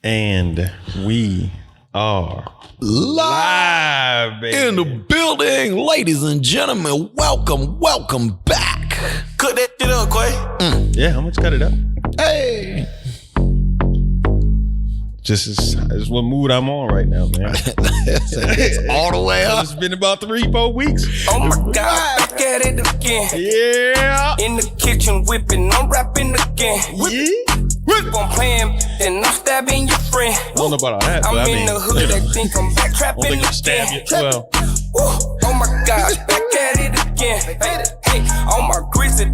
And we are live, baby. In the building, ladies and gentlemen. Welcome back. Cut that shit up, Quay. Yeah, how much cut it up? Hey. Just is what mood I'm on right now, man. It's all the way up. It's been about 3-4 weeks. Oh my God, back at it again. Yeah. In the kitchen whipping, I'm rapping again. Whip on playing, then I'm stabbing your friend. I don't know about all that, but I'm in the hood, they think I'm back trapping I don't think again. I'm stab you. Well, Oh my God, back at it again. Hey, on my grizzly.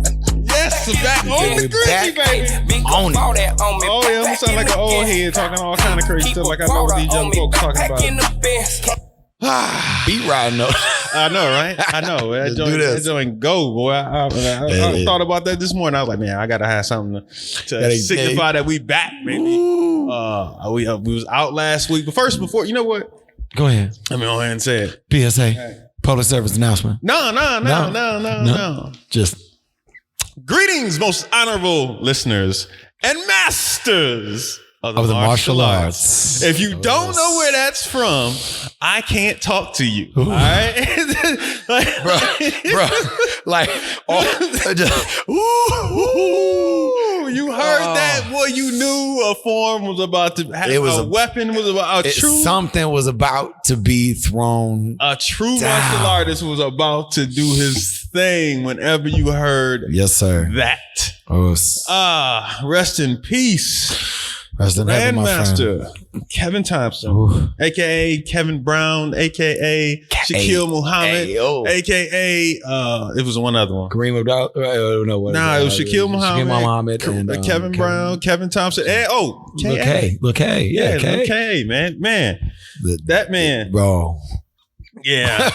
yes, back on the gritty, baby. On it. Oh, yeah, I'm sound like an old head talking all kind of crazy stuff like I know what these young folks talking about. Beat riding though. I know, right? I know. That joint go, boy. I thought about that this morning. I was like, man, I gotta have something to signify that we back, baby. We was out last week, but first, before you know what, Go ahead. let me go ahead and say it. PSA. Public service announcement. No. Just Greetings, most honorable listeners and masters of the martial arts. If you don't know where that's from, I can't talk to you. All right, bro, like, you heard that? Boy, you knew a form was about to happen. A weapon was about something was about to be thrown. A true martial artist was about to do his thing. Whenever you heard, yes, sir, that. Rest in peace. Grandmaster Kevin Thompson, aka Kevin Brown, aka Shaquille Muhammad, aka it was one other one. Kareem Abdul. It was Shaquille Muhammad, and Kevin Brown, Kevin Thompson, and Lil K, man, that man, bro. Yeah,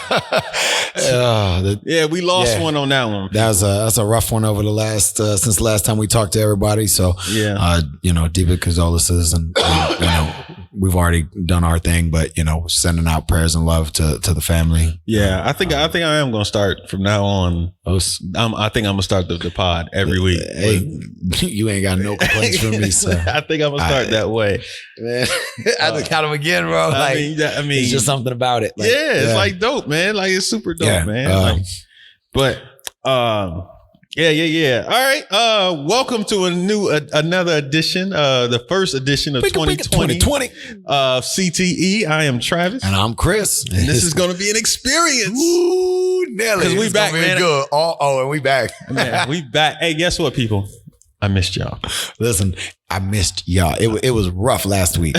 we lost one on that one. That's a rough one over the last since the last time we talked to everybody. So deepest condolences, and we've already done our thing, but sending out prayers and love to the family. Yeah, I think I am gonna start from now on. I think I'm gonna start the pod every week. Hey, you ain't got no complaints from me, sir. I think I'm gonna start that way, man. I have to count them again, bro. I mean, it's just something about it. Like, it's like dope, man. Like it's super dope, man. All right. Welcome to another edition, the first edition of 2020 of CTE. I am Travis, and I'm Chris, and this is going to be an experience. Ooh, Nelly, because we back, man. Good. And we back, man. We back. Hey, guess what, people? I missed y'all. Listen, I missed y'all. It was rough last week.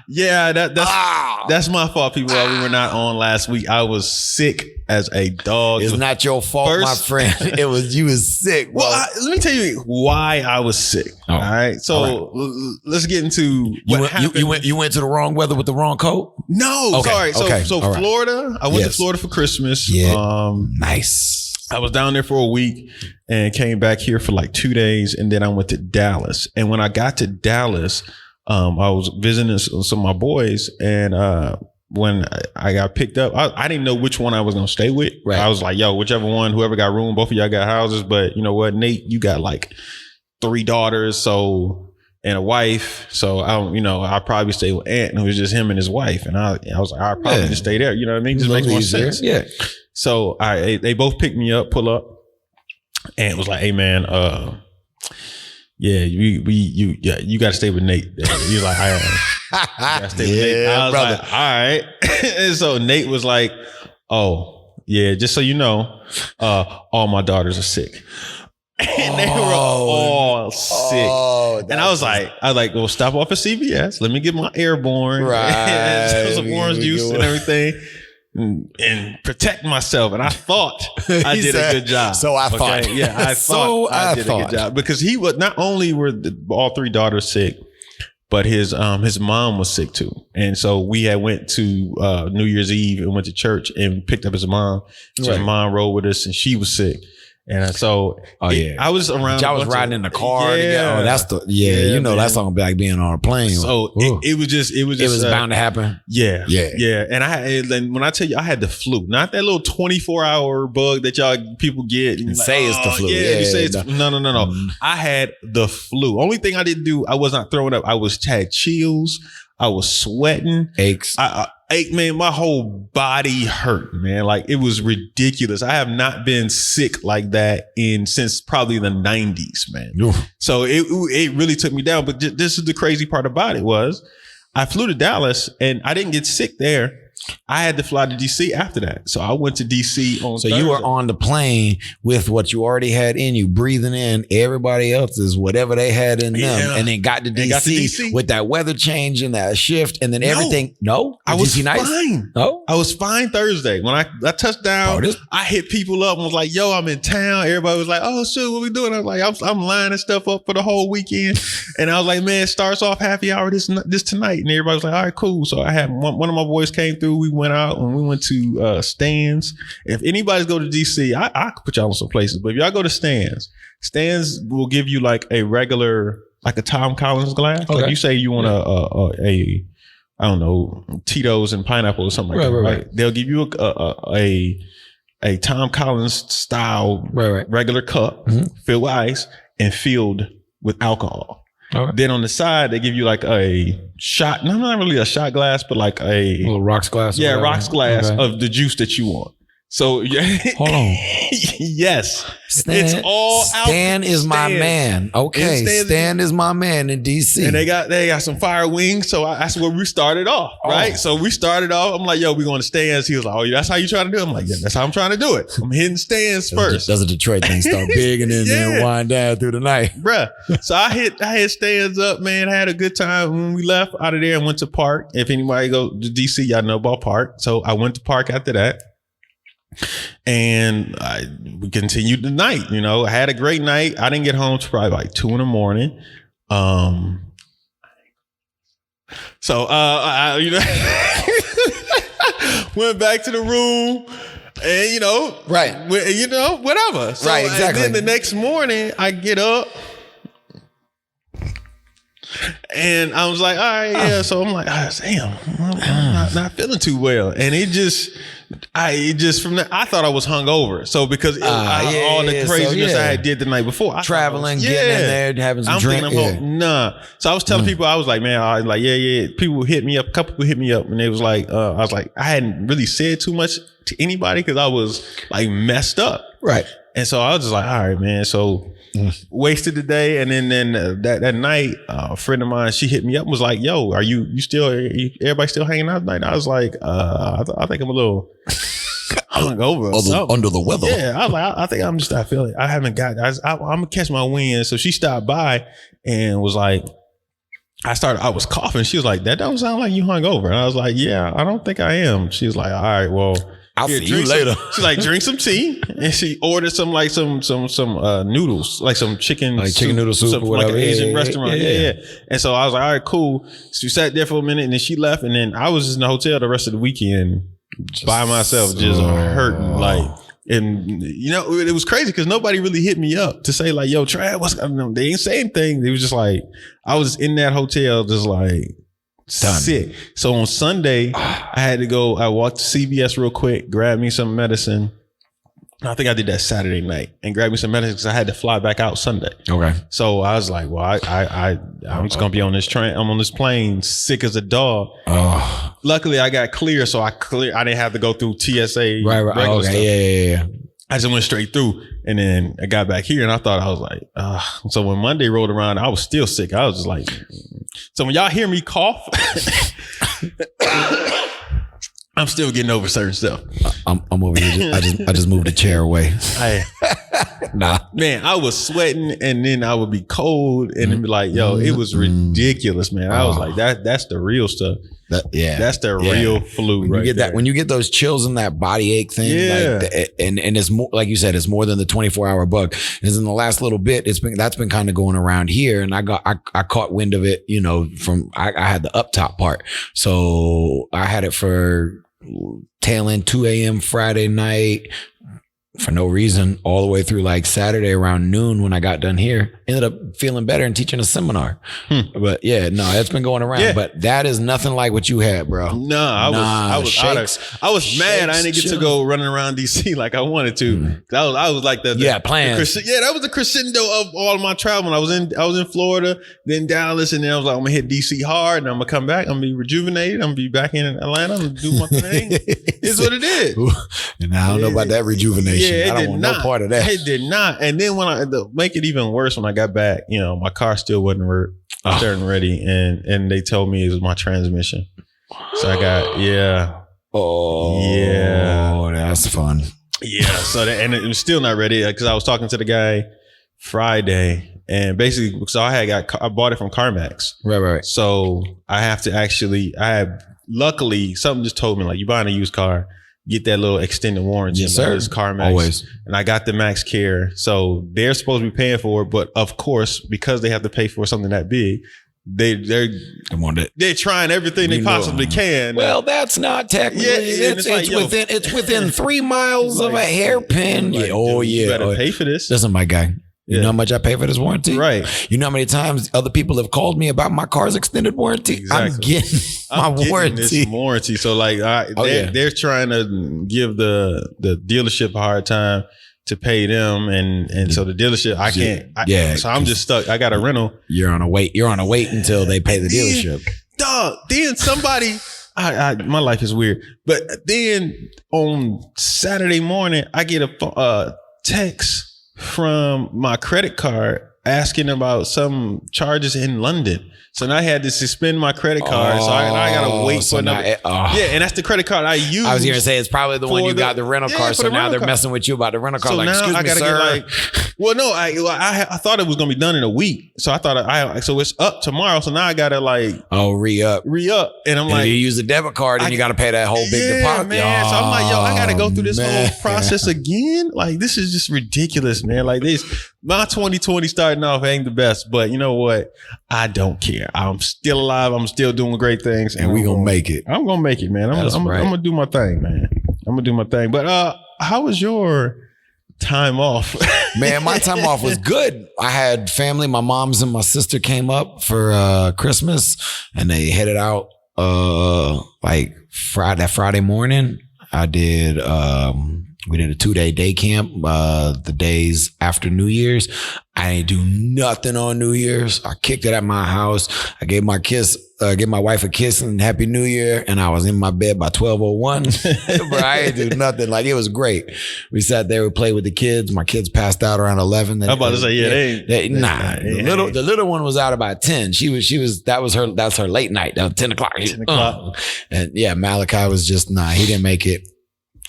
Yeah, that's my fault, people. While we were not on last week, I was sick as a dog. It's not your fault, my friend. You was sick. Well, let me tell you why I was sick. All right, so let's get into what happened. You went to the wrong weather with the wrong coat? No, sorry. So Florida. I went to Florida for Christmas. Yeah, nice. I was down there for a week and came back here for like 2 days, and then I went to Dallas. And when I got to Dallas, I was visiting some of my boys, and when I got picked up, I didn't know which one I was gonna stay with. Right. I was like, yo, whichever one, whoever got room, both of y'all got houses. But you know what, Nate, you got like 3 daughters, and a wife. So I'll probably stay with Aunt, and it was just him and his wife. And I was like, I'll probably just stay there. You know what I mean? Just makes more sense. Yeah. So they both picked me up, pull up, and it was like, hey man, you got to stay with Nate. He was like, I got to stay with Nate. I was brother. Like, all right. And so Nate was like, oh yeah, just so you know, all my daughters are sick. And they were all sick. And I was like, well, stop off at CVS. Let me get my Airborne. Right. Some orange juice and everything. And protect myself. And I thought I did a good job. So I thought. Yeah, I thought I did a good job. Because he was, not only were all 3 daughters sick, but his mom was sick too. And so we had went to New Year's Eve and went to church and picked up his mom. So his mom rode with us, and she was sick. And so, I was around. Y'all was riding in the car. Yeah. That's you know, man. That's not gonna be like being on a plane. So it was bound to happen. Yeah. And when I tell you, I had the flu, not that little 24-hour bug that y'all people get and say it's the flu. You say it's no. I had the flu. Only thing I didn't do, I was not throwing up. I had chills. I was sweating. Aches. I man, my whole body hurt, man. Like, it was ridiculous. I have not been sick like that since probably the 90s, man. Oof. So it really took me down. But this is the crazy part about it was I flew to Dallas and I didn't get sick there. I had to fly to DC after that. So I went to DC on Thursday. You were on the plane with what you already had in you, breathing in everybody else's, whatever they had in them, and then got to DC with that weather change and that shift and then everything. No? I was fine. No? I was fine Thursday. When I touched down, I hit people up and was like, yo, I'm in town. Everybody was like, oh, shit, what we doing? I was like, I'm lining stuff up for the whole weekend. And I was like, man, it starts off happy hour this tonight. And everybody was like, all right, cool. So I had one of my boys came through. We went out and we went to Stan's. If anybody's go to DC, I could put y'all on some places, but if y'all go to Stan's will give you like a regular, like a Tom Collins glass. Okay. Like you say you want a I don't know, Tito's and pineapple or something like that. Right. They'll give you a Tom Collins style regular cup filled with ice and filled with alcohol. Okay. Then on the side, they give you like a shot, not really a shot glass, but like a little rocks glass. Yeah, rocks glass of the juice that you want. So hold on. Yes. It's all Stan is my man. Okay. Stan is my man in DC. And they got some fire wings. So that's where we started off. Right. So we started off. I'm like, yo, we going to Stan's. He was like, oh, that's how you trying to do it? I'm like, yeah, that's how I'm trying to do it. I'm hitting Stan's first. Does a Detroit thing start big and then wind down through the night. Bruh. So I hit Stan's up, man. I had a good time. When we left out of there and went to Park. If anybody go to DC, y'all know about Park. So I went to Park after that. And we continued the night, you know. I had a great night. I didn't get home till probably like 2 a.m. So I went back to the room and, you know, whatever. So, right, exactly. And then the next morning I get up and I was like, all right, yeah. So I'm like, damn, I'm not feeling too well. And from that, I thought I was hungover. So because all the craziness I did the night before, traveling, getting in there, having some drink. So I was telling people, I was like, man, I was like, yeah. People hit me up. A couple people hit me up, and they was like, I was like, I hadn't really said too much to anybody because I was like messed up, right? And so I was just like, all right, man. So wasted the day, and then that night, a friend of mine, she hit me up and was like, yo, are you still? Everybody still hanging out tonight? And I was like, I think I'm a little hungover, under the weather. Yeah, I was like, I think I'm just not feeling. I haven't got. I'm gonna catch my wind. So she stopped by and was like, I was coughing. She was like, that don't sound like you hungover. And I was like, yeah, I don't think I am. She was like, all right, well, I'll see you later. She's like, drink some tea, and she ordered some noodles, like some chicken noodle soup, or whatever, like an Asian restaurant. Yeah. And so I was like, all right, cool. So she sat there for a minute, and then she left, and then I was just in the hotel the rest of the weekend by myself, just hurting, like. And you know, it was crazy because nobody really hit me up to say like, yo, Trav, what's going on? They ain't say anything. They was just like, I was in that hotel just like sick. So on Sunday, I had to go, I walked to CVS real quick, grabbed me some medicine. I think I did that Saturday night and grabbed me some medicine because I had to fly back out Sunday. Okay. So I was like, well, I'm just going to be on this train. I'm on this plane sick as a dog. Oh. Luckily, I got clear. So I didn't have to go through TSA. Right. Okay. Yeah. I just went straight through, and then I got back here and I thought, I was like, so when Monday rolled around, I was still sick. I was just like, so when y'all hear me cough, I'm still getting over certain stuff. I'm over here. I just moved the chair away. Nah, man, I was sweating, and then I would be cold, and then be like, "Yo, it was ridiculous, man." I was like, "That's the real stuff." That's the real flu. When you get that, when you get those chills and that body ache thing, and it's more, like you said, it's more than the 24-hour bug. It's in the last little bit. That's been kind of going around here, and I caught wind of it. You know, from I had the up top part, so I had it for tail end 2 a.m. Friday night. for no reason, all the way through like Saturday around noon when I got done here, ended up feeling better and teaching a seminar. But yeah, no, it's been going around. Yeah. But that is nothing like what you had, bro. No, I was mad. I didn't get to go running around DC like I wanted to. I was like plans. That was the crescendo of all my travel. I was in Florida, then Dallas, and then I was like, I'm gonna hit DC hard, and I'm gonna come back. I'm gonna be rejuvenated. I'm gonna be back in Atlanta. I'm gonna do my thing. It's what it is. And I don't know about that rejuvenation. Yeah, I don't want no part of that. It did not. And then when make it even worse, when I got back, my car still wasn't ready, and they told me it was my transmission. So I got that's fun. Yeah. So and it was still not ready because I was talking to the guy Friday, and basically, so I bought it from CarMax. Right. So I have to luckily something just told me like, you buying a used car, get that little extended warranty. Yes, sir. CarMax. Always. And I got the Max Care. So they're supposed to be paying for it. But of course, because they have to pay for something that big, they're trying everything they possibly can. Well, that's not technically. Yeah, it's within 3 miles of a hairpin. Like, you better pay for this. Listen, my guy. You know how much I pay for this warranty? Right. You know how many times other people have called me about my car's extended warranty? Exactly. I'm getting my warranty. So like they're trying to give the dealership a hard time to pay them, and so the dealership I can't. So I'm just stuck. I got a rental. You're on a wait until they pay the dealership. Dog. Then somebody. My life is weird. But then on Saturday morning, I get a text from my credit card asking about some charges in London. So now I had to suspend my credit card. So I got to wait for another. Yeah, and that's the credit card I use. I was going to say it's probably the one you got the rental car. So now they're messing with you about the rental car. So like, now excuse I me, got to get well, no, I thought it was going to be done in a week. So I thought so it's up tomorrow. So now I got to re-up. And I'm like, you use a debit card and you got to pay that whole big deposit. Man. So I'm like, I got to go through this whole process again. Like, this is just ridiculous, man. Like my 2020 starting off ain't the best, but you know what? I don't care. I'm still alive. I'm still doing great things, and we gonna make it. I'm gonna make it, man. I'm gonna do my thing, man. I'm gonna do my thing. But how was your time off? Man, my time off was good. I had family. My mom's and my sister came up for Christmas, and they headed out like Friday morning. I did. We did a 2-day day camp, the days after New Year's. I didn't do nothing on New Year's. I kicked it at my house. I gave my wife a kiss and Happy New Year. And I was in my bed by 12:01. But I didn't do nothing. Like, it was great. We sat there, we played with the kids. My kids passed out around 11. I'm about to say, the little one was out about 10. That was her late night. That was 10 o'clock. 10 o'clock. And yeah, Malachi was just, he didn't make it.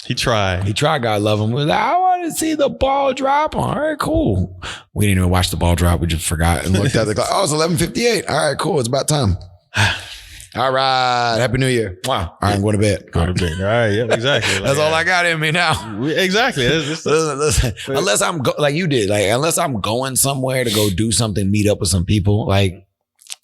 He tried. God love him. He was like, I want to see the ball drop. All right, cool. We didn't even watch the ball drop. We just forgot and looked at the clock. Oh, it's 11:58. All right, cool. It's about time. All right. Happy New Year. Wow. All right, I'm going to bed. All right. Yeah, exactly. That's all I got in me now. Exactly. Listen, unless I'm like you did, unless I'm going somewhere to go do something, meet up with some people,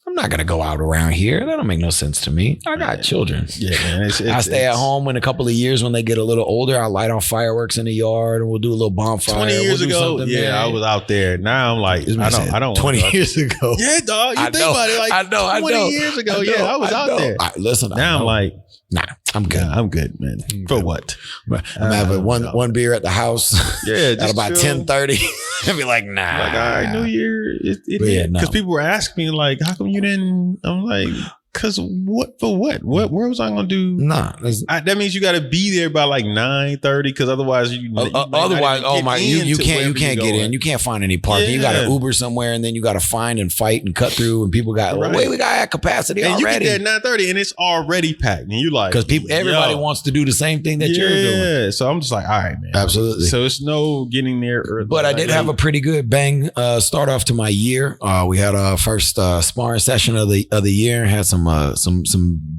I'm not going to go out around here. That don't make no sense to me. I got children. Yeah, man. I stay at home in a couple of years when they get a little older. I light off fireworks in the yard and we'll do a little bonfire. 20 years ago, I was out there. Now I'm like, I don't 20 years ago. Yeah, dog. You think about it. I know. 20 years ago, I was out there. Listen, now I'm like, nah, I'm good. I'm good, man. For what? I'm having one beer at the house. Yeah, at about 10:30. And be like, nah. Like, all right, New Year. Because people were asking me, like, how come you didn't? I'm like, because what? For what? Where was I going to do? Nah. That means you got to be there by like 9:30 because otherwise you can't get in. You can't find any parking. Yeah. You got to Uber somewhere and then you got to find and fight and cut through and people got, we got capacity and already. You get there at 9:30 and it's already packed and you like. Because everybody wants to do the same thing that you're doing. Yeah. So I'm just like, all right, man. Absolutely. So it's no getting there early. But I did have a pretty good bang start off to my year. We had our first sparring session of the year. Had some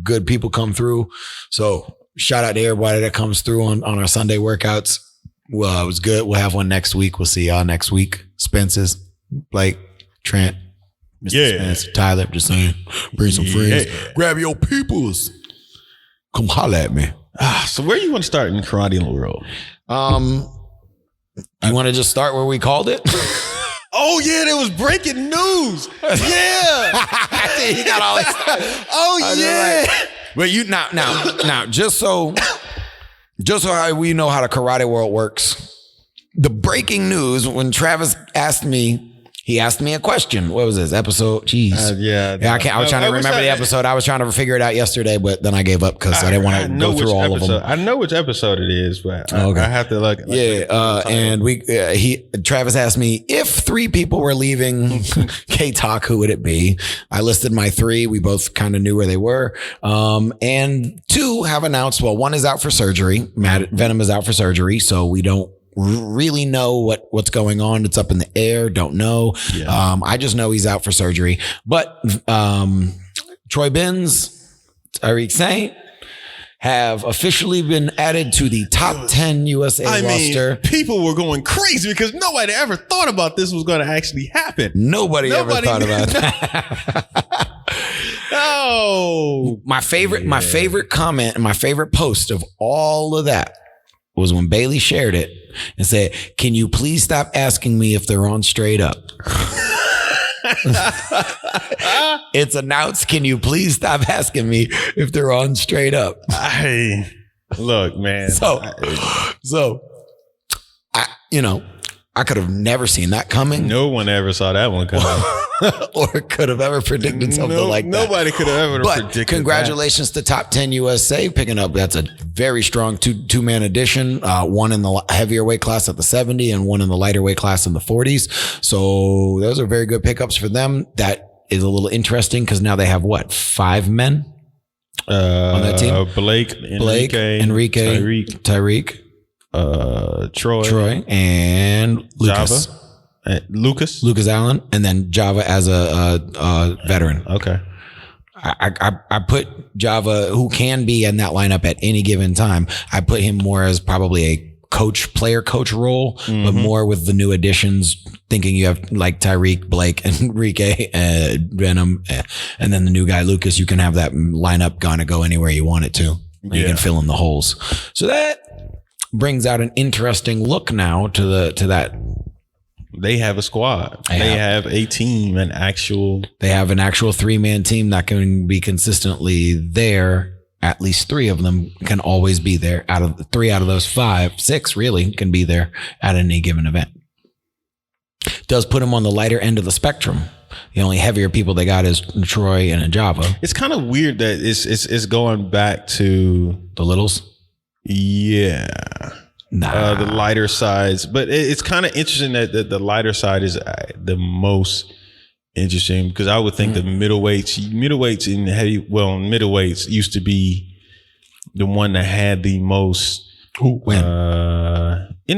good people come through. So shout out to everybody that comes through on our Sunday workouts. Well, it was good. We'll have one next week. We'll see y'all next week. Spence's, Blake, Trent, Mr. Spence, Tyler. Just saying, bring some friends. Grab your peoples. Come holler at me. So where you want to start in karate world? You want to just start where we called it? Oh yeah, there was breaking news. Yeah, He got all this. oh yeah. But you now, just so we know how the karate world works. The breaking news when Travis asked me. He asked me a question. What was this episode? Jeez. I was trying to remember the episode. I was trying to figure it out yesterday, but then I gave up because I didn't want to go through all of them. I know which episode it is, but I have to look. And Travis asked me if 3 people were leaving K-Talk, who would it be? I listed my 3. We both kind of knew where they were. And 2 have announced. Well, 1 is out for surgery. Venom is out for surgery, so we don't really know what's going on. It's up in the air. Don't know. Yeah. I just know he's out for surgery. But Troy Binns, Tyreek Saint have officially been added to the top 10 USA roster. People were going crazy because nobody ever thought about this was going to actually happen. Nobody ever thought about that. Oh, my favorite comment and my favorite post of all of that was when Bailey shared it and said, "Can you please stop asking me if they're on straight up?" It's announced. Can you please stop asking me if they're on straight up? Look, man. So I could have never seen that coming. No one ever saw that one coming. Or could have ever predicted something like that. Nobody could have ever predicted congratulations to Top 10 USA picking up. That's a very strong two-man addition. 1 in the heavier weight class at the 70 and 1 in the lighter weight class in the 40s. So those are very good pickups for them. That is a little interesting because now they have 5 men on that team? Blake, Enrique, Tyreek, Troy, and Lucas. Java. Lucas Allen, and then Java as a veteran. Okay. I put Java, who can be in that lineup at any given time. I put him more as probably a player coach role, but more with the new additions, thinking you have like Tyreek, Blake, Enrique, Venom, and then the new guy, Lucas. You can have that lineup gonna go anywhere you want it to. You can fill in the holes. So that brings out an interesting look now to that. They have a squad. They have a team, They have an actual 3-man team that can be consistently there. At least 3 of them can always be there. Out of 3 out of those 6 really can be there at any given event. Does put them on the lighter end of the spectrum. The only heavier people they got is Troy and Java. It's kind of weird that it's going back to the littles. Yeah. The lighter sides, but it's kind of interesting that the lighter side is the most interesting because I would think the middleweights and middleweights used to be the one that had the most in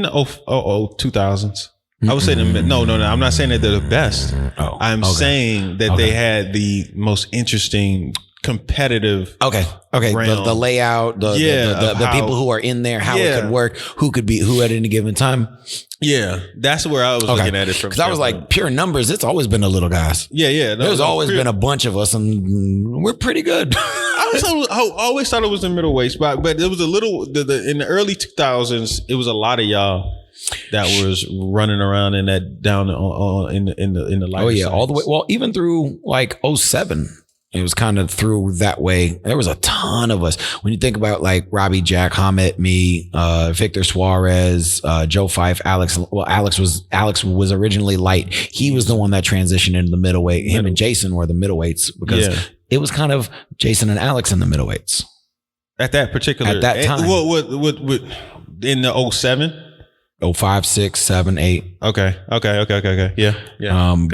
the 2000s. I would say no. I'm not saying that they're the best. I'm saying that they had the most interesting competitive. Okay. The layout, the people who are in there, how it could work, who at any given time. Yeah, that's where I was looking at it from. Because I was like, pure numbers, it's always been the little guys. Yeah. There's always been a bunch of us, and we're pretty good. I always thought it was the middleweight spot, but it was a little in the early 2000s. It was a lot of y'all that was running around in that down in the lighter. Oh yeah, sides. all the way. Well, even through like 07. It was kind of through that way. There was a ton of us. When you think about like Robbie, Jack, Hamed, me, Victor Suarez, Joe Fife, Alex. Well, Alex was originally light. He was the one that transitioned into the middleweight. Him and Jason were the middleweights because it was kind of Jason and Alex in the middleweights. At that time. What in the 07? 05, 6, 7, 8. Okay. Yeah.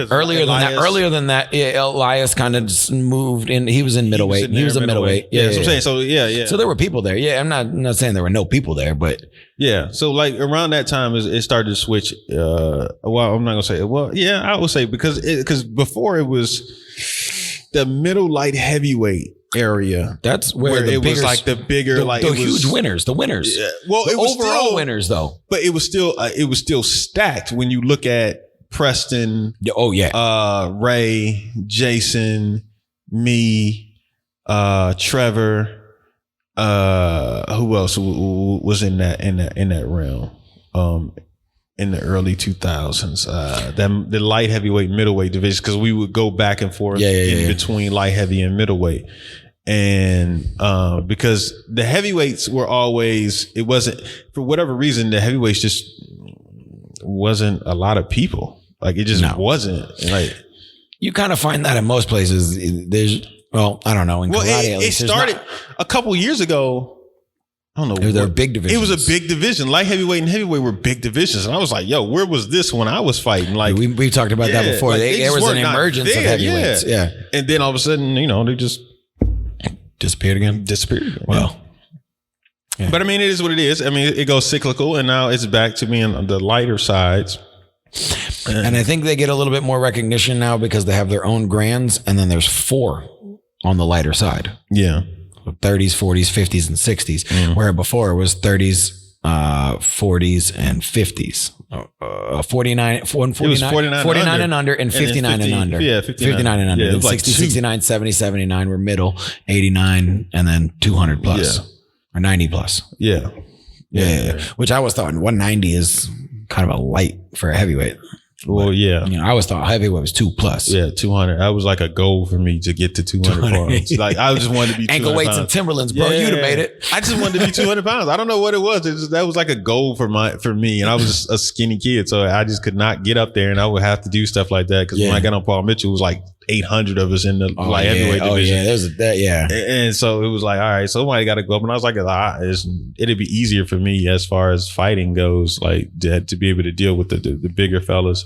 Earlier than that, Elias kind of just moved in. He was in middleweight. He was a middleweight. Yeah, that's what I'm saying. So yeah. So there were people there. Yeah, I'm not saying there were no people there, but yeah. So like around that time, it started to switch. Well, I'm not gonna say. Well, yeah, I would say because before it was the middle light heavyweight area. That's where it was like the bigger, the huge winners, the winners. Yeah. Well, it was overall still winners though. But it was still stacked when you look at Preston. Oh yeah. Ray, Jason, me, Trevor. Who else was in that realm? in the early 2000s. The light heavyweight, middleweight division, because we would go back and forth between light heavy and middleweight. And because the heavyweights were always, it wasn't, for whatever reason, the heavyweights just wasn't a lot of people. Like it just wasn't. Like you kind of find that in most places. There's, well, I don't know. In karate, it started a couple years ago. I don't know. They're big divisions. It was a big division. Light heavyweight and heavyweight were big divisions. And I was like, yo, where was this when I was fighting? Like we talked about that before. Like there was an emergence of heavyweights. Yeah. And then all of a sudden, they just disappeared again. Well. Yeah. But I mean, it is what it is. I mean, it goes cyclical, and now it's back to being on the lighter sides. And I think they get a little bit more recognition now because they have their own grands, and then there's 4 on the lighter side. Yeah. 30s, 40s, 50s, and 60s, where before it was 30s, 40s, and 50s. 49 and under, and 59 and under. Yeah, 59 and under. Yeah, Then like 60, 69, 70, 79 were middle, 89, and then 200 plus. Yeah. Or 90 plus. Yeah. Which I always thought 190 is kind of a light for a heavyweight. Well, yeah. I always thought heavyweight was 2 plus. Yeah, 200. That was like a goal for me to get to 200 pounds. Like I just wanted to be 200 ankle weights and Timberlands, bro. You'd have made it. I just wanted to be 200 pounds. I don't know what it was. That was like a goal for me. And I was just a skinny kid. So I just could not get up there, and I would have to do stuff like that. Because when I got on Paul Mitchell, it was like 800 of us in the light heavyweight division. Oh, yeah. There's that. Yeah. And so it was like, all right, somebody got to go up. And I was like, it'd be easier for me as far as fighting goes, like to be able to deal with the bigger fellas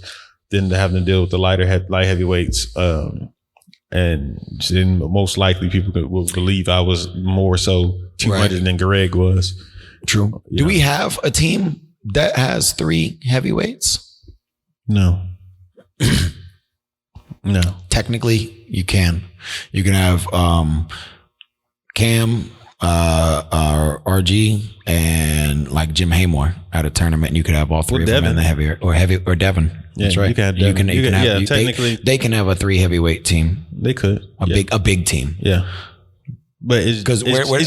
than to have to deal with the light heavyweights. And then most likely people will believe I was more so 200 than Greg was. True. Do we have a team that has 3 heavyweights? No. No. Technically, you can. You can have Cam, RG, and like Jim Haymore at a tournament, and you could have all 3 of them in the heavier or Devin. Yeah, that's right. You can have technically they can have a 3 heavyweight team. They could a big team. Yeah. But is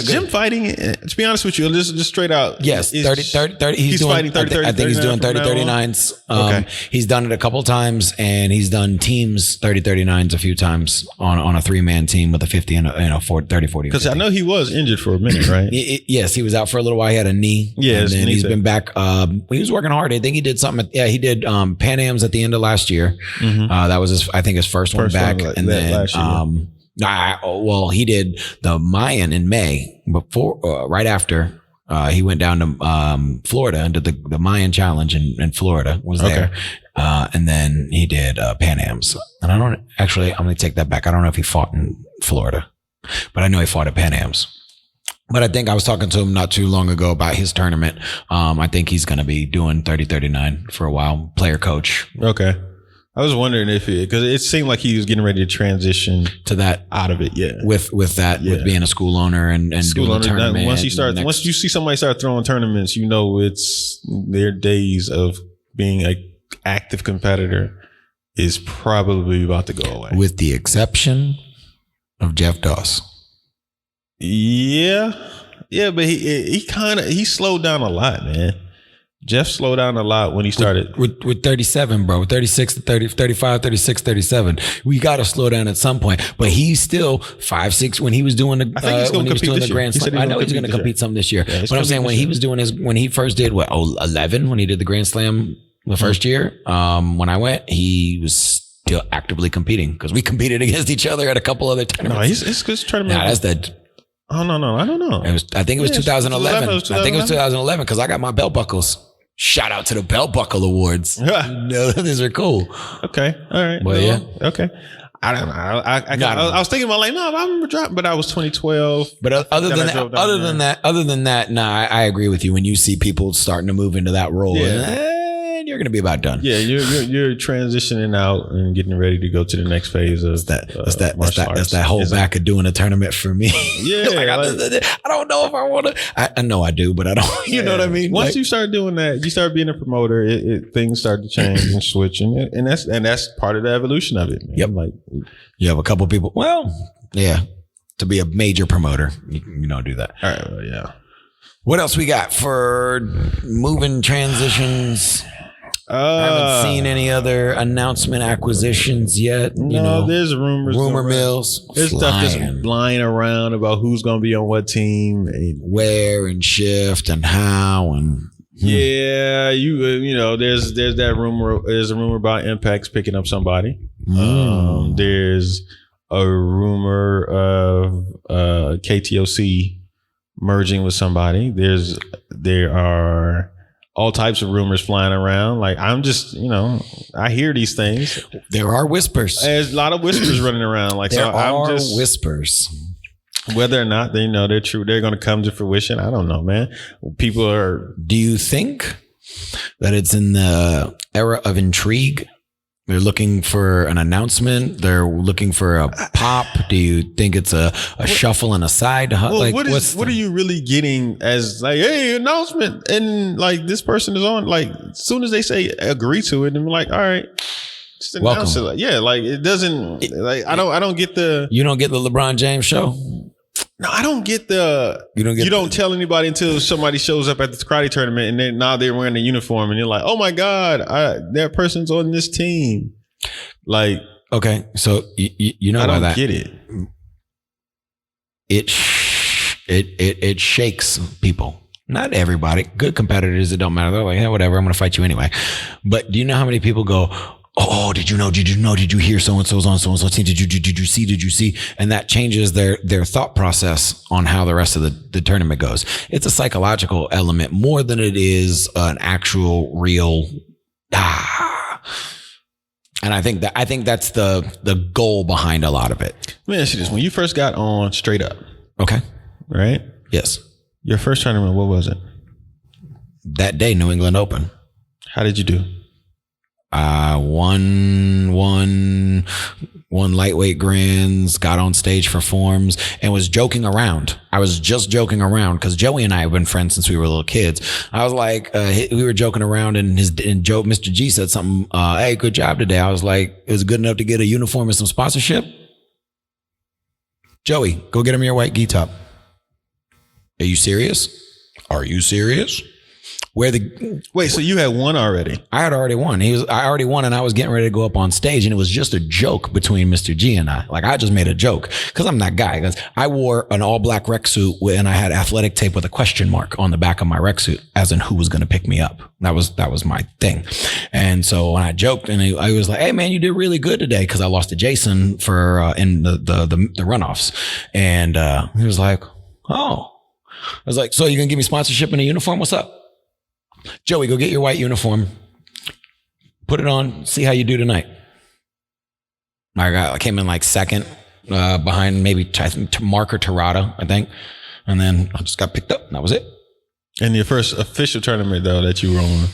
Jim fighting? To be honest with you, just straight out. Yes, 30. He's fighting 30. I think he's doing 30-39s. Okay. He's done it a couple times, and he's done teams 30-39s a few times on a 3-man team with a 50 and a 30-40. Because I know he was injured for a minute, right? Yes, he was out for a little while. He had a knee. Yeah, and then he's been back. He was working hard. I think he did something. He did Pan Am's at the end of last year. Mm-hmm. That was his first one back, and then last year. Well, he did the Mayan in May before, right after he went down to Florida and did the Mayan Challenge in Florida was there. And then he did Pan Am's. And I'm going to take that back. I don't know if he fought in Florida, but I know he fought at Pan Am's. But I think I was talking to him not too long ago about his tournament. I think he's going to be doing 30-39 for a while, player coach. Okay. I was wondering because it seemed like he was getting ready to transition to that out of it. Yeah. With with being a school owner and doing a tournament. Once you see somebody start throwing tournaments, it's their days of being an active competitor is probably about to go away. With the exception of Jeff Doss. Yeah. Yeah, but he slowed down a lot, man. Jeff slowed down a lot when he started. With 37, bro. 36 to 30, 35, 36, 37. We got to slow down at some point. But he's still 5'6" when he was doing the, I think he's gonna compete this year. Grand Slam. I know he's going to compete some this year. Yeah, but I'm saying when he first did 11, when he did the Grand Slam the first year, when I went, he was still actively competing because we competed against each other at a couple other tournaments. No, it's tournament. Nah, that's the... Oh, no. I don't know. I think it was 2011. I think it was 2011 because I got my belt buckles. Shout out to the Belt Buckle Awards. No, these are cool. Okay. All right. Well, yeah. Okay. I don't know. I was thinking about I remember dropping, but I was 2012. But other than that, nah, I agree with you. When you see people starting to move into that role, you're going to be about done. Yeah, you're transitioning out and getting ready to go to the next phase of that's that whole back of doing a tournament for me. Yeah, I don't know if I want to. I know I do, but I don't. You know what I mean? Once you start doing that, you start being a promoter. Things start to change and switch, and that's part of the evolution of it. Man. Yep. Like you have a couple people. Well, yeah, to be a major promoter, you don't do that. All right. Well, yeah. What else we got for moving transitions? I haven't seen any other announcement acquisitions yet. There's rumors. Rumor mills. There's stuff just flying around about who's going to be on what team, and where, and shift, and how, and yeah, there's that rumor. There's a rumor about Impact's picking up somebody. There's a rumor of KTOC merging with somebody. There are all types of rumors flying around. Like, I'm just, I hear these things. There are whispers. There's a lot of whispers running around. Like, there are whispers. Whether or not they're true, they're going to come to fruition. I don't know, man. People are. Do you think that it's in the era of intrigue? They're looking for an announcement. They're looking for a pop. Do you think it's a shuffle and a side? Well, what are you really getting as like, hey, announcement, and like this person is on? Like, as soon as they say agree to it, and we're like, all right, just announce it. Like, yeah, like it doesn't. Like, I don't get the. You don't get the LeBron James show. No, I don't get the. You don't tell anybody until somebody shows up at this karate tournament, and then now they're wearing a uniform, and you're like, "Oh my god, that person's on this team." Like, okay, so you know, I don't that. Get it. It shakes people. Not everybody. Good competitors, it don't matter. They're like, hey, whatever, I'm going to fight you anyway. But do you know how many people go, oh, did you know? Did you hear so-and-so's on so-and-so team? Did you see? And that changes their thought process on how the rest of the tournament goes. It's a psychological element more than it is an actual real, And I think that's the goal behind a lot of it. Let me ask you this. When you first got on Straight Up. Okay. Right? Yes. Your first tournament, what was it? That day, New England Open. How did you do? Won lightweight grands, got on stage for forms, and was joking around. I was just joking around because Joey and I have been friends since we were little kids. I was like, we were joking around, and Mr. G said something. Hey, good job today. I was like, it was good enough to get a uniform and some sponsorship. Joey, go get him your white gi top. Are you serious? Wait, so you had won already? I had already won. I already won, and I was getting ready to go up on stage, and it was just a joke between Mr. G and I. Like, I just made a joke because I'm that guy. Because I wore an all black rec suit and I had athletic tape with a question mark on the back of my rec suit, as in who was going to pick me up. That was my thing. And so when I joked, and I was like, "Hey man, you did really good today," because I lost to Jason for in the runoffs, and he was like, "Oh," I was like, "So you gonna give me sponsorship and a uniform? What's up?" Joey, go get your white uniform, put it on, see how you do tonight. I came in like second, behind maybe Mark or Tirada, I think. And then I just got picked up, and that was it. And your first official tournament, though, that you were on?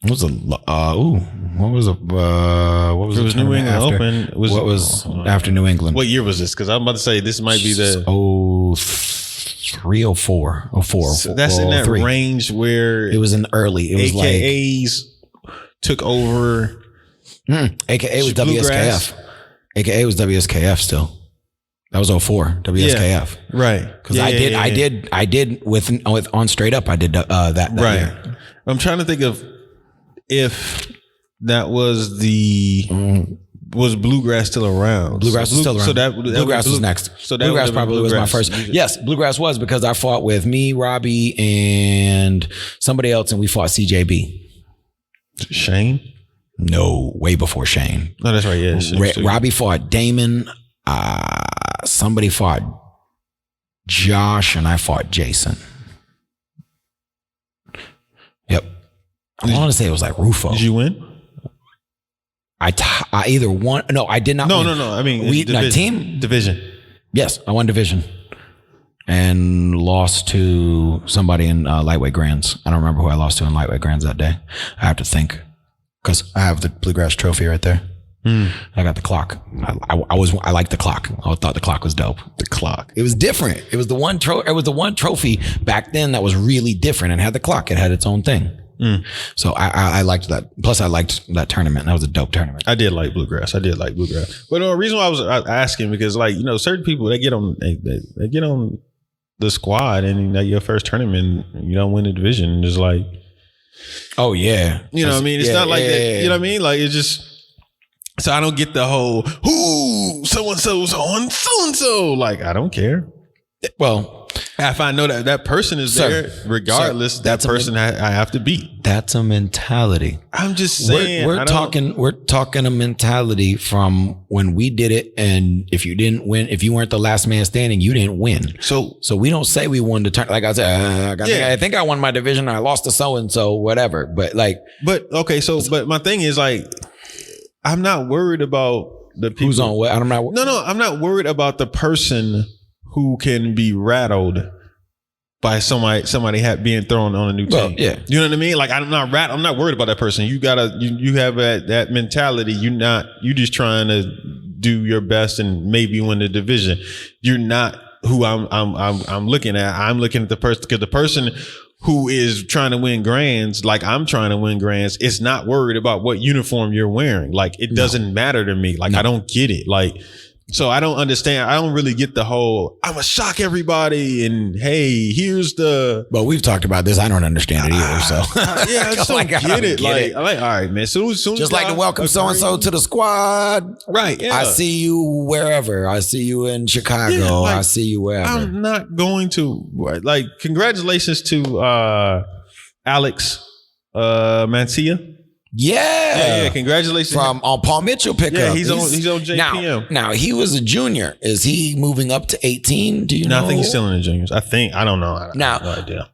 It was New England after? Open. What was after New England? What year was this? Because I'm about to say this might be the 03, 04. So that's in that range where it was in early. It was AKAs took over. AKA was WSKF. AKA was WSKF still. That was 04 WSKF. Yeah, right. Because I did with on Straight Up. I did that right. year. I'm trying to think of if that was was Bluegrass still around? Bluegrass was still around. So Bluegrass was next. So Bluegrass probably was my first. Yes, Bluegrass was, because I fought with me, Robbie, and somebody else, and we fought CJB. Shane? No, way before Shane. No, that's right. Yeah, Robbie fought Damon. Somebody fought Josh, and I fought Jason. Yep. I want to say it was like Rufo. Did you win? I either won. No, I did not. No. I mean, division. Yes, I won division and lost to somebody in lightweight grands. I don't remember who I lost to in lightweight grands that day. I have to think, because I have the Bluegrass trophy right there. I got the clock. I liked the clock. I thought the clock was dope. The clock. It was different. It was the one trophy back then that was really different and had the clock. It had its own thing. So I liked that. Plus, I liked that tournament. That was a dope tournament. I did like Bluegrass. But the reason why I was asking, because, like, certain people, they get on the squad and your first tournament, you don't win the division. It's like, oh yeah, you know what I mean? It's not like that. You know what I mean? Like, it's just. So I don't get the whole who so and so's on so and so. Like, I don't care. Well, if I know that person is there, regardless, that person I have to beat. That's a mentality. I'm just saying. We're talking a mentality from when we did it, and if you didn't win, if you weren't the last man standing, you didn't win. So we don't say we won the turn. Like I said, I think I won my division. I lost to so and so, whatever. But okay. So, but my thing is like, I'm not worried about the people who's on what. I'm not worried about the person who can be rattled by somebody being thrown on a new team. Yeah. You know what I mean? Like, I'm not worried about that person. You have that mentality. You just trying to do your best and maybe win the division. You're not who I'm looking at. I'm looking at the person, because the person who is trying to win grands, like I'm trying to win grands, is not worried about what uniform you're wearing. Like, it doesn't matter to me. Like, I don't get it. Like, so I don't understand. I don't really get the whole, I'm going to shock everybody and hey, here's the. But we've talked about this. I don't understand it either. So yeah, I just don't get it. Like, all right, man. Soon just like to welcome so-and-so to the squad. Right. Yeah. I see you wherever. I see you in Chicago. Yeah, like, I see you wherever. I'm not going to, like, congratulations to Alex Mancia. Yeah. Congratulations from on Paul Mitchell pickup. Yeah, he's on JPM. Now he was a junior. Is he moving up to 18? Do you know? I think he's still in the juniors. I don't know. I have no idea.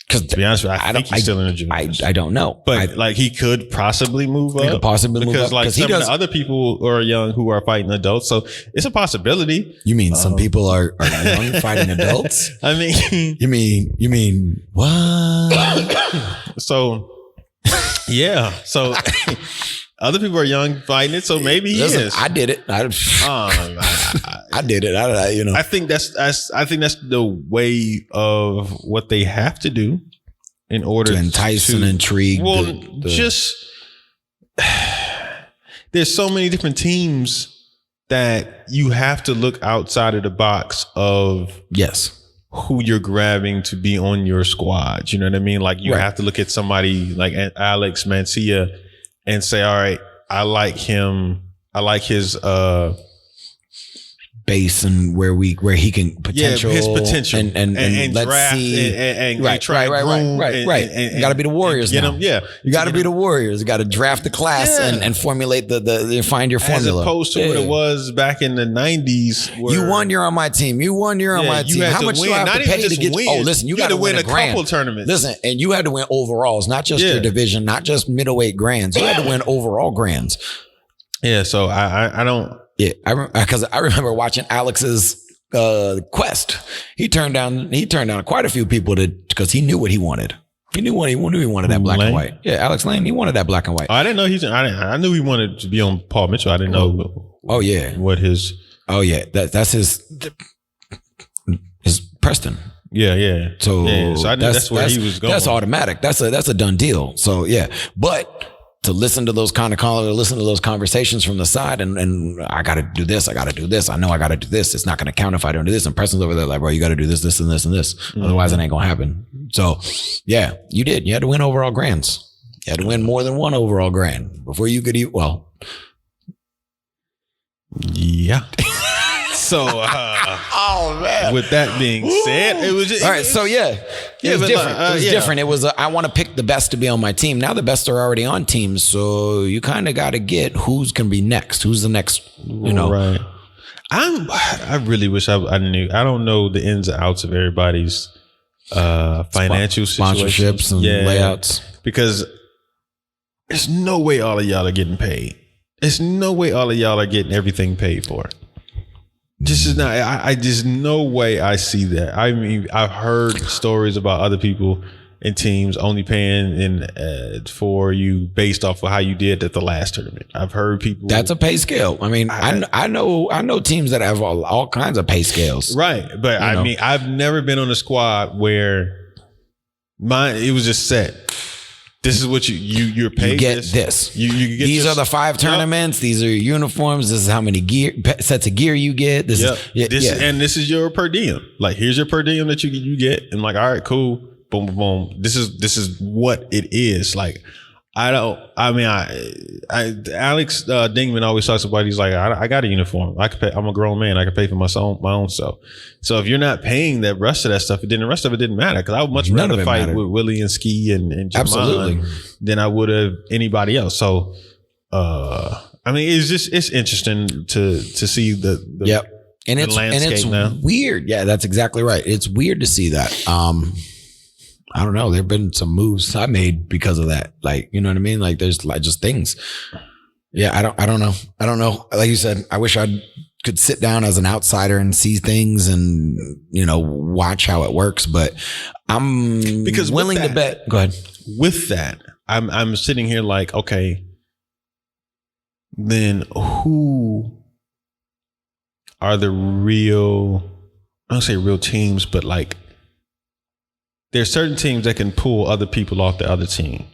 Because to be honest with you, I think he's still in the juniors. I don't know, but like he could possibly move up. He could possibly move up, like some of the other people are young who are fighting adults, so it's a possibility. You mean some people are young fighting adults? I mean, you mean what? So. Yeah. So other people are young fighting it. So maybe he is. I did it. I did it. I think that's the way of what they have to do in order to entice and intrigue. Well, just there's so many different teams that you have to look outside of the box of who you're grabbing to be on your squad. You know what I mean? Like, you have to look at somebody like Alex Mancia and say, all right, I like him. I like his base and where he can potential, his potential and let's draft see and right. You got to be the Warriors now. You got to be the Warriors. You got to draft the class and formulate the find your formula. As opposed to what it was back in the 90s. You won, you're on my team. You won, you're on my team. How much do I have to pay to get? Oh, listen, you got to win a couple tournaments. Listen, and you had to win overalls, not just your division, not just middleweight grands. You had to win overall grands. Yeah, so I don't. Yeah, because I remember watching Alex's quest. He turned down quite a few people because he knew what he wanted. He knew he wanted that black and white. Yeah, Alex Lane, he wanted that black and white. I didn't know I knew he wanted to be on Paul Mitchell. I didn't know. Oh yeah, what his? Oh yeah, that's his Preston. Yeah. So that's where he was going. That's automatic. That's a done deal. So yeah, but to listen to those listen to those conversations from the side and I got to do this. I got to do this. I know I got to do this. It's not going to count if I don't do this. And Preston's over there like, bro, you got to do this, this, and this, and this. Mm-hmm. Otherwise it ain't going to happen. So yeah, you did. You had to win overall grands. You had to win more than one overall grand before you could eat. Well, yeah. So, oh man. With that being said, it was just, all right. So yeah, it was different. It was different. It was I want to pick the best to be on my team. Now the best are already on teams, so you kind of got to get who's going to be next. Who's the next? You know, right? I really wish I knew. I don't know the ins and outs of everybody's financial sponsorships and layouts, because there's no way all of y'all are getting paid. There's no way all of y'all are getting everything paid for. This is not. I just no way I see that. I mean, I've heard stories about other people and teams only paying for you based off of how you did at the last tournament. I've heard people. That's a pay scale. I mean, I know teams that have all kinds of pay scales. Right, but I mean, I've never been on a squad where it was just set. This is what you're paid. You get this. You get these this. are the 5 tournaments. Yep. These are your uniforms. This is how many sets of gear you get. This is and this is your per diem. Like, here's your per diem that you get. And like, all right, cool. Boom, boom, boom. This is what it is. Like, Alex Dingman always talks about, he's like, I got a uniform. I could pay. I'm a grown man. I can pay for my own self. So if you're not paying the rest of that stuff, the rest of it didn't matter. Cause I would much rather fight with Willie and Ski and Jamon than I would have anybody else. So, it's interesting to see the yep. And the landscape, and it's now. Weird. Yeah, that's exactly right. It's weird to see that. I don't know. There've been some moves I made because of that. Like, you know what I mean? Like, there's like just things. Yeah, I don't know. I don't know. Like you said, I wish I could sit down as an outsider and see things and, watch how it works. But I'm willing to bet. Go ahead. With that, I'm sitting here like, okay, then who are the real, I don't say real teams, but like, there's certain teams that can pull other people off the other team.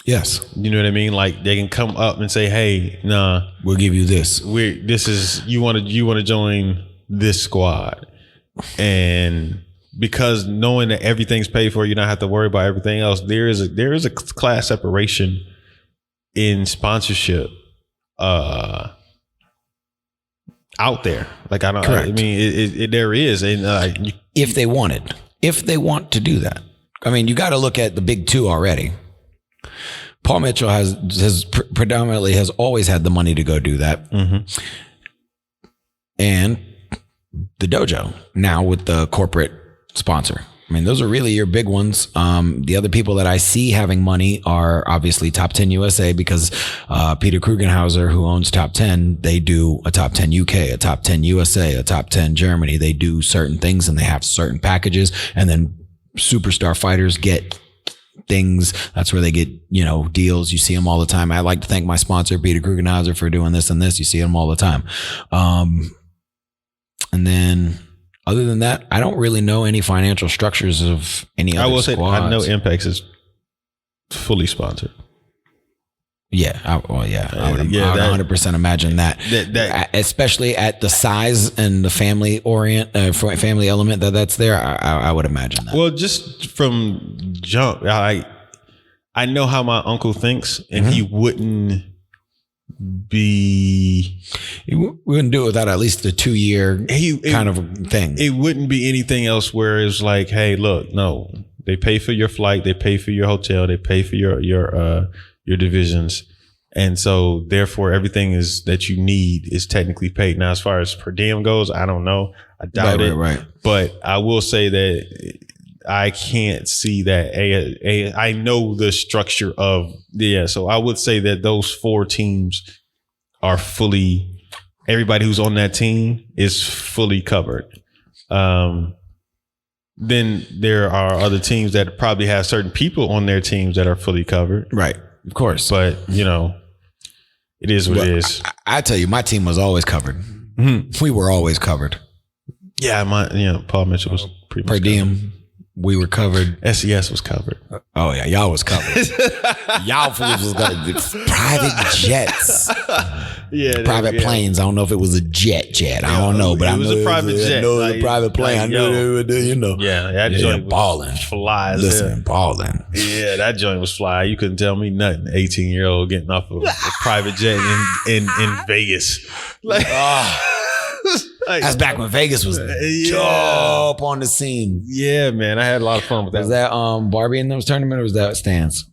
Yes. You know what I mean? Like, they can come up and say, hey, nah, we'll give you this. You want to join this squad. And because knowing that everything's paid for, you don't have to worry about everything else. There is a class separation in sponsorship out there. Like, Correct. I mean, there is. And if they want to do that. I mean, you got to look at the big 2 already. Paul Mitchell has predominantly always had the money to go do that. Mm-hmm. And the dojo now with the corporate sponsor. I mean, those are really your big ones. The other people that I see having money are obviously Top 10 USA because Peter Krugenhauser, who owns Top 10, they do a Top 10 UK, a Top 10 USA, a Top 10 Germany. They do certain things and they have certain packages. And then superstar fighters get things. That's where they get, deals. You see them all the time. I like to thank my sponsor, Peter Krugenhauser, for doing this and this. You see them all the time. And then other than that, I don't really know any financial structures of any other squads. I know Impacts is fully sponsored. Yeah. I would 100% imagine that, especially at the size and the family family element that's there. I would imagine that. Well, just from jump, I know how my uncle thinks, and he wouldn't be. We wouldn't do it without at least a 2-year kind of thing. It wouldn't be anything else where it's like, hey, look, no, they pay for your flight, they pay for your hotel, they pay for your divisions. And so therefore everything is that you need is technically paid. Now, as far as per diem goes, I don't know. I doubt it. Right. But I will say that I can't see that. I know the structure of so I would say that those 4 teams are everybody who's on that team is fully covered. Then there are other teams that probably have certain people on their teams that are fully covered. Right. Of course. But, it is what it is. I tell you, my team was always covered. Mm-hmm. We were always covered. Yeah, Paul Mitchell was pretty much per diem. We were covered. SES was covered. Oh yeah, y'all was covered. Y'all fools was gonna private jets. Yeah, private planes. I don't know if it was a jet. I don't know, but it was a private jet. I know it was a private plane. I knew they were doing, Yeah, that joint was balling. Fly. Listen, balling. Yeah, that joint was fly. You couldn't tell me nothing. 18-year-old getting off of a private jet in Vegas. That's back when Vegas was dope on the scene. Yeah, man. I had a lot of fun with that. Was that Barbie in those tournament or was that Stans?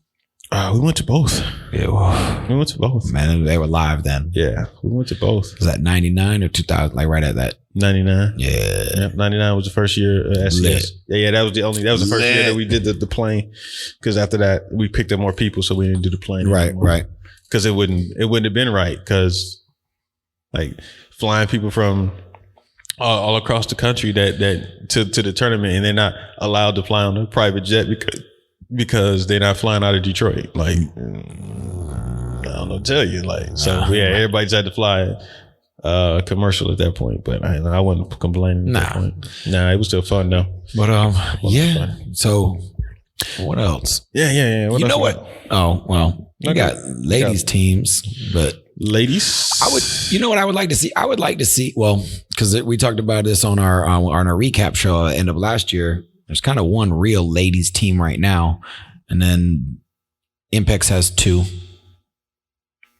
We went to both. Yeah, we went to both. Man, they were live then. Yeah, we went to both. Was that 99 or 2000? Like right at that 99. Yeah, 99 was the first year. SES. Yeah, that was the first year that we did the plane. Because after that, we picked up more people, so we didn't do the plane. Right. Because it wouldn't have been right. Because like flying people from all across the country that to the tournament, and they're not allowed to fly on a private jet because they're not flying out of Detroit. Like, I don't know what to tell you. Like, so everybody just had to fly commercial at that point. But I wasn't complaining at that point. Nah, it was still fun though. But yeah. So What else? Yeah. You know what? Oh, well, we got ladies teams, but ladies, you know what I would like to see? I would like to see, well, because we talked about this on our recap show at the end of last year. There's kind of one real ladies team right now, and then Impex has 2.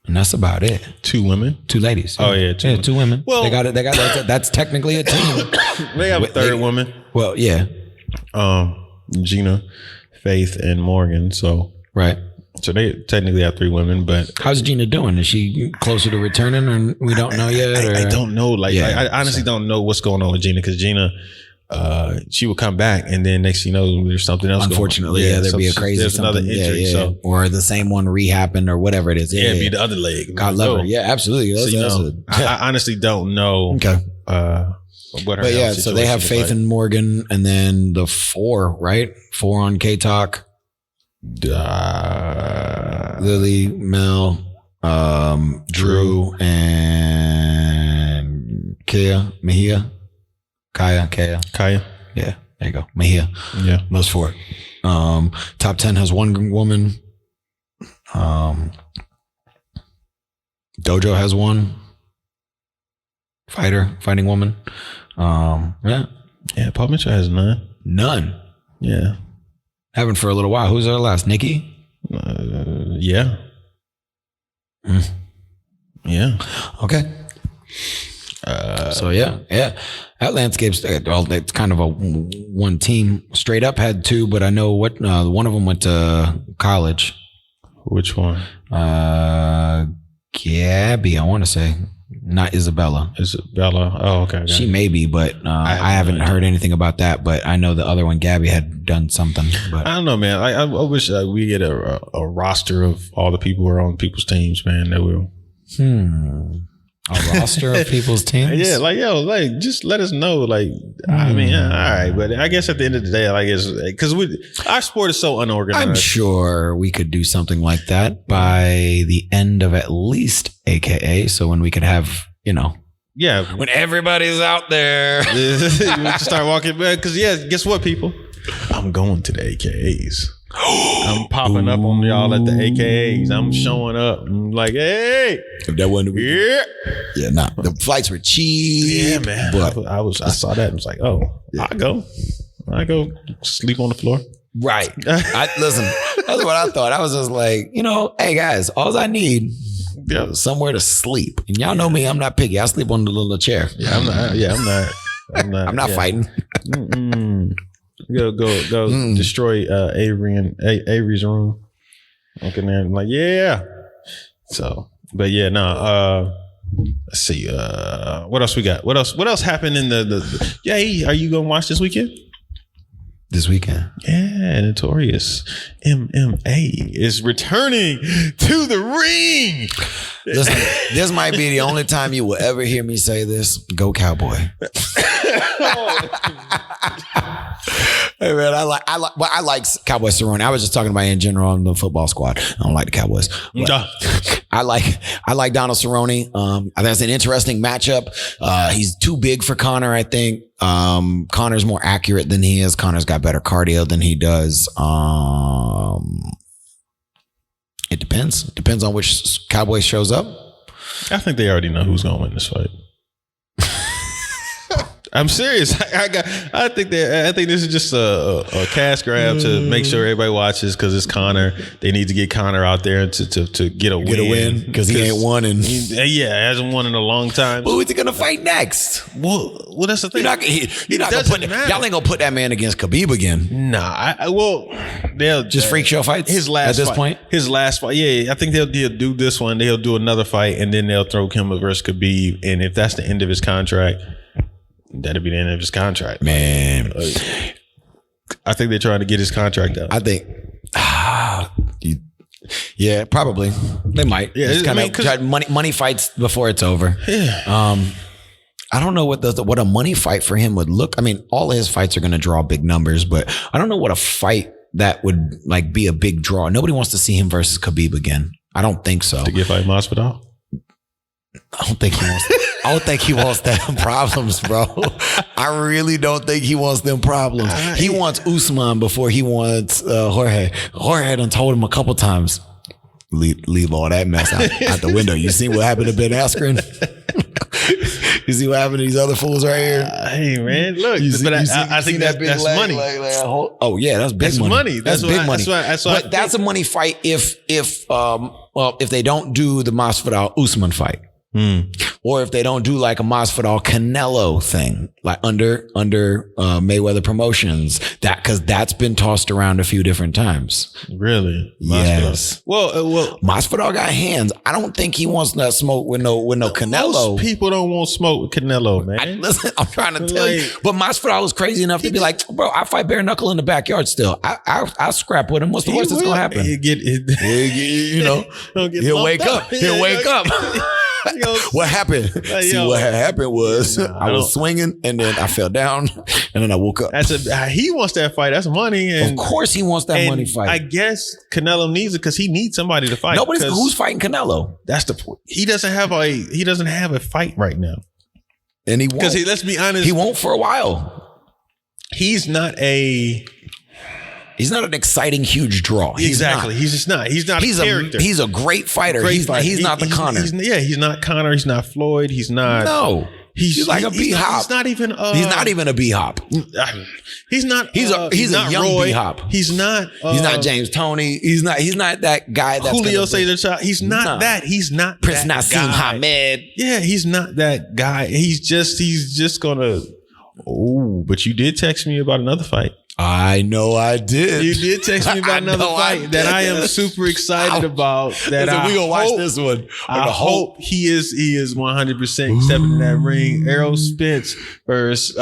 And that's about it. 2 women, 2 ladies. Oh yeah, 2 women. Well, they got it. That's technically a team. They have a third woman. Well, yeah. Gina, Faith, and Morgan. So right. So they technically have 3 women. But how's Gina doing? Is she closer to returning, or we don't know yet? I don't know. I honestly don't know what's going on with Gina, because Gina, she would come back, and then next you know there's something else. Unfortunately, there'd be a crazy. There's another injury, so or the same one rehabbing or whatever it is. Yeah, it'd be the other leg. God love her. Yeah, absolutely. I honestly don't know. Okay. What her but yeah, so they have Faith and Morgan, and then the 4, right? 4 on K-Talk. Lily, Mel, Drew, and Kaya. Yeah, there you go. Mejia. Yeah. Those 4. Top 10 has 1 woman. Dojo has 1 fighting woman. Yeah. Paul Mitchell has none. Yeah. Haven't for a little while. Who's our last? Nikki? Yeah. Yeah. Okay. So yeah. That landscape's it's kind of a one team. Straight Up had 2, but I know one of them went to college. Which one? Gabby, I want to say. Not Isabella. Oh, okay. She may be, but I haven't heard anything about that. But I know the other one, Gabby, had done something. But I don't know, man. I wish we get a roster of all the people who are on people's teams, man. That will. A roster of people's teams? Yeah, just let us know. I mean, all right. But I guess at the end of the day, because our sport is so unorganized. I'm sure we could do something like that by the end of at least AKA. So when we could have, yeah, when everybody's out there, you start walking back. Because guess what, people? I'm going to the AKAs. I'm popping up on y'all at the AKAs. I'm showing up. I'm like, hey, if that wasn't the the flights were cheap. Yeah, man. But I saw that and was like, oh, yeah. I go sleep on the floor. Right. Listen, that's what I thought. I was just like, hey guys, all I need is somewhere to sleep. And y'all know me, I'm not picky. I sleep on the little chair. Yeah, I'm not. I'm not fighting. Go destroy Avery's room. Okay, there. I'm like, yeah. So, but yeah, no. Let's see. What else we got? What else happened in the Hey, are you gonna watch this weekend? This weekend? Yeah, Notorious MMA is returning to the ring. Listen, this might be the only time you will ever hear me say this. Go Cowboy. Hey man, I like Cowboy Cerrone. I was just talking about in general on the football squad. I don't like the Cowboys. I like Donald Cerrone. I think it's an interesting matchup. He's too big for Conor, I think. Conor's more accurate than he is. Conor's got better cardio than he does. It depends. Depends on which Cowboy shows up. I think they already know who's going to win this fight. I'm serious. I think this is just a cash grab to make sure everybody watches because it's Conor. They need to get Conor out there to get a win because he ain't won and hasn't won in a long time. Who is he gonna fight next? Well, that's the thing. Y'all ain't gonna put that man against Khabib again. Nah. They'll just freak show fights. His last at this fight, point. His last fight. Yeah, I think they'll do this one. They'll do another fight and then they'll throw him versus Khabib. And if that's the end of his contract. That'd be the end of his contract. Man. I think they're trying to get his contract out. I think yeah, probably. They might. Yeah, just kind of try money fights before it's over. Yeah. I don't know what a money fight for him would look. I mean, all of his fights are going to draw big numbers, but I don't know what a fight that would be a big draw. Nobody wants to see him versus Khabib again. I don't think so. To get fight Masvidal? I don't think he wants them problems, bro. I really don't think he wants them problems. He wants Usman before he wants Jorge. Jorge done told him a couple times, leave all that mess out the window. You see what happened to Ben Askren? You see what happened to these other fools right here? Hey man, look, I think that's money. Oh yeah, that's big money. That's big money. But that's a money fight if they don't do the Masvidal Usman fight. Or if they don't do like a Masvidal Canelo thing, like under Mayweather Promotions, because that's been tossed around a few different times. Really? Yes. Well, Masvidal got hands. I don't think he wants that smoke with no Canelo. Most people don't want smoke with Canelo, man. Listen, I'm trying to tell you, but Masvidal was crazy enough to be like, bro, I fight bare knuckle in the backyard still. I'll scrap with him. What's the worst that's gonna happen? He'll wake up. He'll wake up. What happened? What happened was I was swinging and then I fell down and then I woke up. He wants that fight. That's money. And, of course he wants that money fight. I guess Canelo needs it because he needs somebody to fight. Who's fighting Canelo? That's the point. He doesn't have a fight right now. And he won't. Because let's be honest. He won't for a while. He's not an exciting, huge draw. Exactly. He's just not. He's not a character. He's a great fighter. He's not the Conor. He's not Conor. He's not Floyd. He's not. No. He's like a B-hop. He's not even. He's not even a B-hop. He's not. He's a young Roy. B-hop. He's not. He's not James Toney. He's not that guy. That's Julio Cesar. He's not that. He's not Prince that Nassim guy. Hamed. Yeah, he's not that guy. He's just gonna. Oh, but you did text me about another fight. I know I did. You did text me about another fight that I am super excited about. That we gonna watch this one. I hope he is 100% stepping in that ring. Errol Spence versus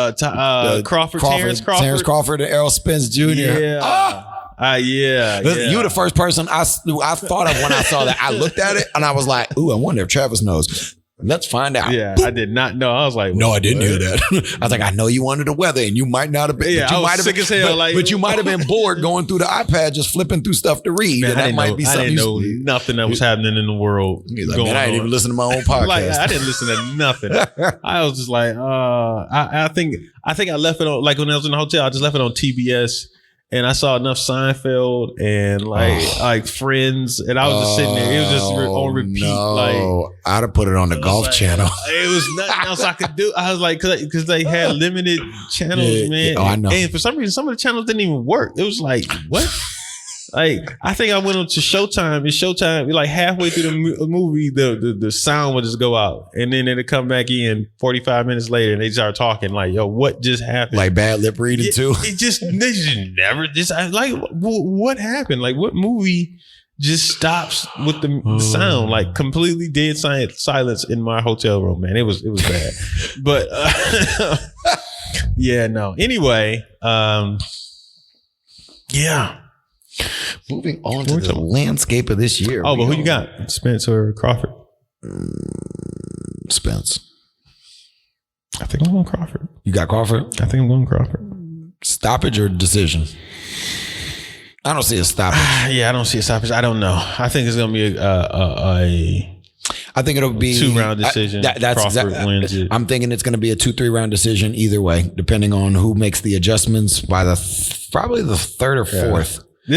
Crawford. Terrence Crawford and Errol Spence Jr. Yeah. You were the first person I thought of when I saw that. I looked at it and I was like, "Ooh, I wonder if Travis knows." Let's find out. Yeah, I did not know. I was like, no, I didn't hear that. I was like, I know you wanted the weather, and you might not have been. Yeah, I was sick as hell. But you might have been bored going through the iPad, just flipping through stuff to read. Man, and that might be something. I didn't know nothing that was happening in the world. Like, man, I didn't even listen to my own podcast. I didn't listen to nothing. I was just like, I think I left it on, like when I was in the hotel, I just left it on TBS. And I saw enough Seinfeld and like Friends, and I was just sitting there. It was just on repeat. No. Like I'd have put it on the Golf Channel. It was nothing else I could do. I was like, because they had limited channels, man. Oh, I know. And for some reason, some of the channels didn't even work. It was like, what? Like, I think I went on to Showtime. And Showtime, like halfway through the movie, the sound would just go out, and then it'd come back in 45 minutes later, and they start talking like, "Yo, what just happened?" Like bad lip reading too. They just never like what happened? Like, what movie just stops with the sound? Like completely dead silence in my hotel room, man. It was bad, but yeah, no. Anyway, yeah. Moving on to the landscape of this year. Oh, but who you got? Spence or Crawford? Spence. I think I'm going Crawford. You got Crawford? I think I'm going Crawford. Stoppage or decision? I don't see a stoppage. Yeah, I don't see a stoppage. I don't know. I think it's going to be I think it'll be 2-round decision. Crawford wins it. I'm thinking it's going to be a 2-3 round decision either way, depending on who makes the adjustments by probably the third or fourth. And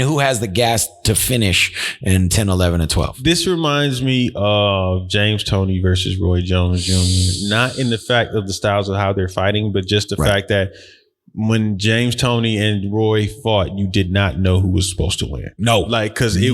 who has the gas to finish in 10, 11, and 12. This reminds me of James Toney versus Roy Jones Jr. Not in the fact of the styles of how they're fighting, but just the fact that when James Toney and Roy fought, you did not know who was supposed to win. No, because they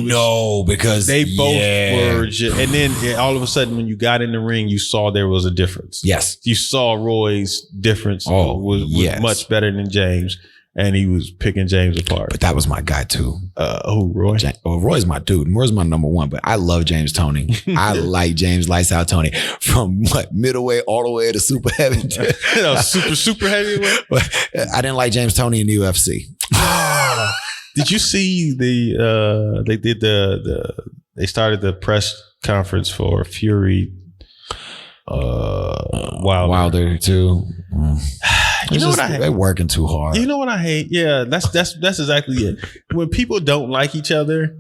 both were. And then all of a sudden, when you got in the ring, you saw there was a difference. Yes, you saw Roy's difference was much better than James. And he was picking James apart. But that was my guy too. Who, Roy? Roy's my dude. Roy's my number one, but I love James Toney. I like James Lights Out Toney. From middleweight all the way to super heavy. super heavyweight? I didn't like James Toney in the UFC. Did you see they started the press conference for Fury Wilder too. You know what I hate? They're working too hard. You know what I hate? Yeah, that's exactly it. When people don't like each other,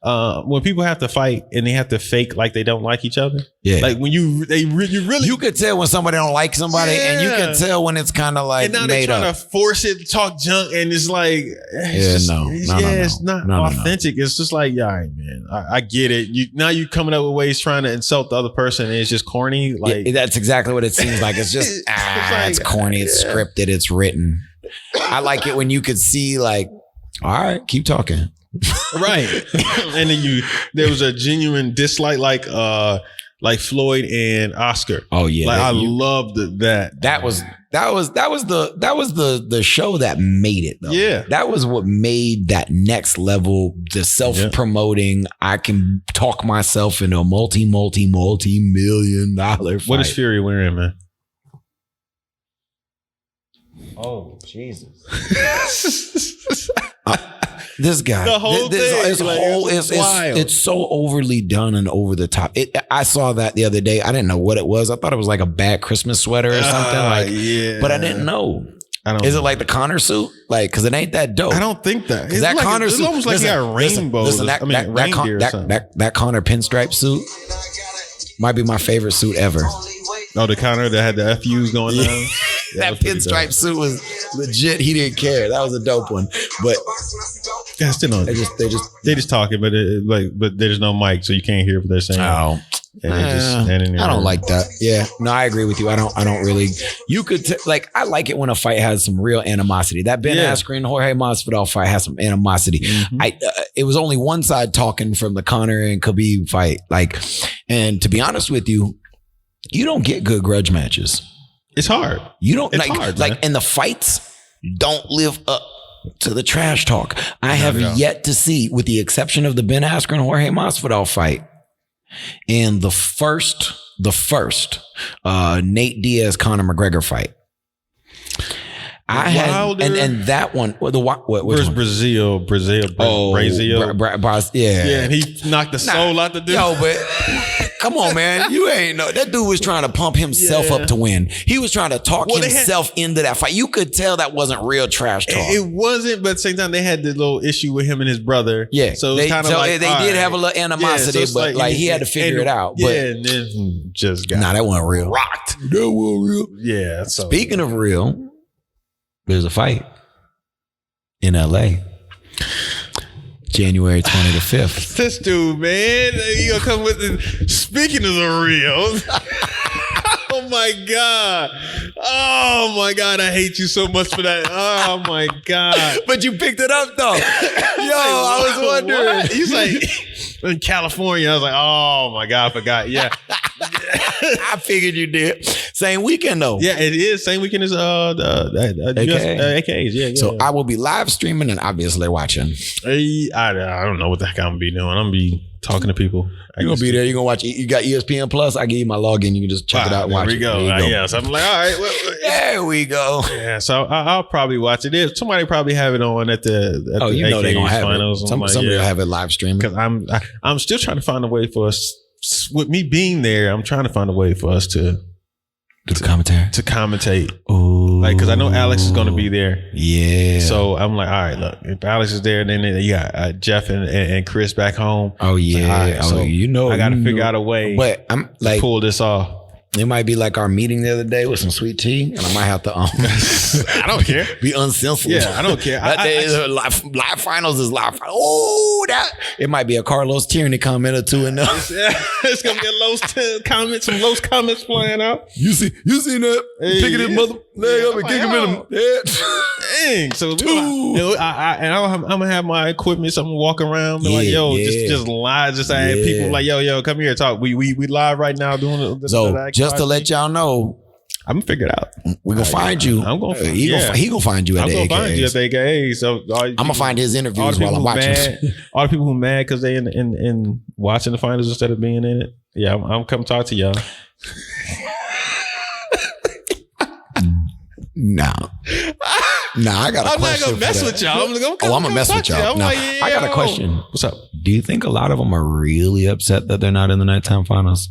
when people have to fight and they have to fake like they don't like each other. Yeah. Like when you could tell when somebody don't like somebody, and you can tell when it's kind of like and now made they're trying up. to force it, talk junk, and it's like it's not authentic. It's just like, yeah, all right, man, I get it. You coming up with ways trying to insult the other person, and it's just corny. Like that's exactly what it seems like. It's just it's corny. It's scripted. It's written. I like it when you could see like, all right, keep talking. Right. And then there was a genuine dislike, like Floyd and Oscar. Oh yeah. Like I loved that. That was the show that made it though. Yeah. That was what made that next level, the self-promoting, I can talk myself into a multi-million-dollar fight. What is Fury wearing, man? Oh, Jesus. This guy, the whole thing, it's so overly done and over the top. I saw that the other day. I didn't know what it was. I thought it was like a bad Christmas sweater or something. But I didn't know. Is it like the Connor suit? Like, because it ain't that dope. I don't think that. It's that like, Connor suit. It's almost like he got rainbows. That Connor pinstripe suit might be my favorite suit ever. Oh, the Connor that had the FUs going down. That pinstripe suit was legit. He didn't care. That was a dope one. But yeah, still don't. They just talking, but but there's no mic, so you can't hear what they're saying. Oh, I don't like that. Yeah, no, I agree with you. I don't really. You could I like it when a fight has some real animosity. That Ben Askren Jorge Masvidal fight has some animosity. Mm-hmm. It was only one side talking from the Conor and Khabib fight. And to be honest with you, you don't get good grudge matches. It's hard. You don't hard, and the fights don't live up to the trash talk. I have yet to see, with the exception of the Ben Askren Jorge Masvidal fight and the first Nate Diaz Conor McGregor fight. And that one, where's Brazil? Yeah, and he knocked the soul out the dude. Yo, but come on, man, you ain't know that dude was trying to pump himself up to win. He was trying to talk himself into that fight. You could tell that wasn't real trash talk. It wasn't, but at the same time, they had the little issue with him and his brother. Yeah, so it's kind of like they did have a little animosity, but he had to figure it out. But and then just got that wasn't real. Rocked. That wasn't real. Yeah. So. Speaking of real. There's a fight in LA, January 20 to 5th. This dude, man, you gonna come with it. Speaking of the real, oh my God, I hate you so much for that. Oh my God, but you picked it up though. Yo, I was wondering. What? He's like in California. I was like, oh my God, I forgot. Yeah. I figured you did. Same weekend though. Yeah, it is. Same weekend as AKs. Yeah. So I will be live streaming and obviously watching. I don't know what the heck I'm gonna be doing. I'm gonna be talking to people. You're gonna be there. You're gonna watch. You got ESPN Plus. I give you my login. You can just check it out and watch it. There we go. Yeah. So I'm like, all right. Well, there we go. Yeah. So I'll probably watch it. Somebody probably have it on at the you know they're gonna have finals. It. Somebody will have it live streaming. Because I'm still trying to find a way for us. With me being there, I'm trying to find a way for us to commentate. Ooh. Because I know Alex is going to be there. Yeah. So I'm like, all right, look, if Alex is there, then you got Jeff and Chris back home. Oh yeah. Like, so I got to figure out a way. But I'm to pull this off. It might be like our meeting the other day with some sweet tea, and I might have to I don't care. Be uncensored. Yeah, I don't care. That day live finals is live. Oh, it might be a Carlos Tierney comment or two in there. It's gonna be a Los comment, some Los comments flying out. You seen that? Hey, picking his mother leg up and kicking him in the head. Dang. So I'm gonna have my equipment. So I'm gonna walk around, be like, yo, just live, just saying people like, yo, come here, talk. We live right now doing this. So just to let y'all know, I'm gonna figure it out. We're gonna find you. I'm gonna. He gonna find you at the AKA. I'm gonna find you at the AKA. So I'm gonna find his interviews while I'm watching. All the people who mad because they in watching the finals instead of being in it. Yeah, I'm come talk to y'all. Nah, I got a question. I'm not gonna mess with y'all. I'm gonna mess with y'all. Now, like, I got a question. What's up? Do you think a lot of them are really upset that they're not in the nighttime finals?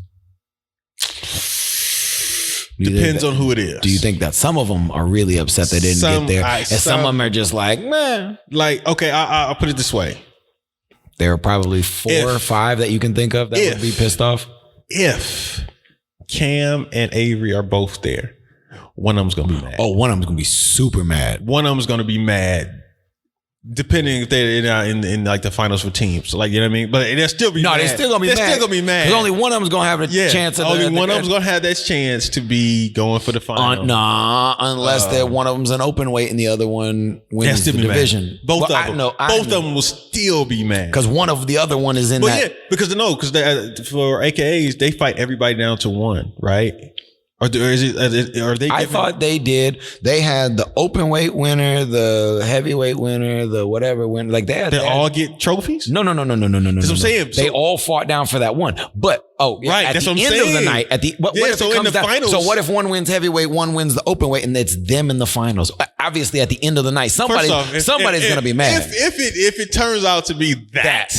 Depends on who it is. Do you think that some of them are really upset they didn't get there, and some of them are just like, man? Like, okay, I'll put it this way: There are probably four or five that you can think of that would be pissed off. If Cam and Avery are both there, one of them's gonna be mad. Oh, one of them's gonna be super mad. One of them's gonna be mad. Depending if they're in like the finals for teams, like, you know what I mean, but they'll still be mad. They're still gonna be mad. They're still gonna be mad. Because only one of them's gonna have a chance. Only one of them's gonna have that chance to be going for the final. Unless one of them's an open weight and the other one wins the division. Mad. Both of them will still be mad because one of the other one is in that. Yeah, because for AKAs they fight everybody down to one, right? Or are they? I thought they did. They had the open weight winner, the heavyweight winner, the whatever winner. Like they all get trophies. No. That's what I'm saying. They all fought down for that one. But right, at that's the what I'm end saying. of the night, what if it comes down? Finals, so what if one wins heavyweight, one wins the open weight, and it's them in the finals? Obviously, at the end of the night, somebody's going to be mad. If it turns out to be that.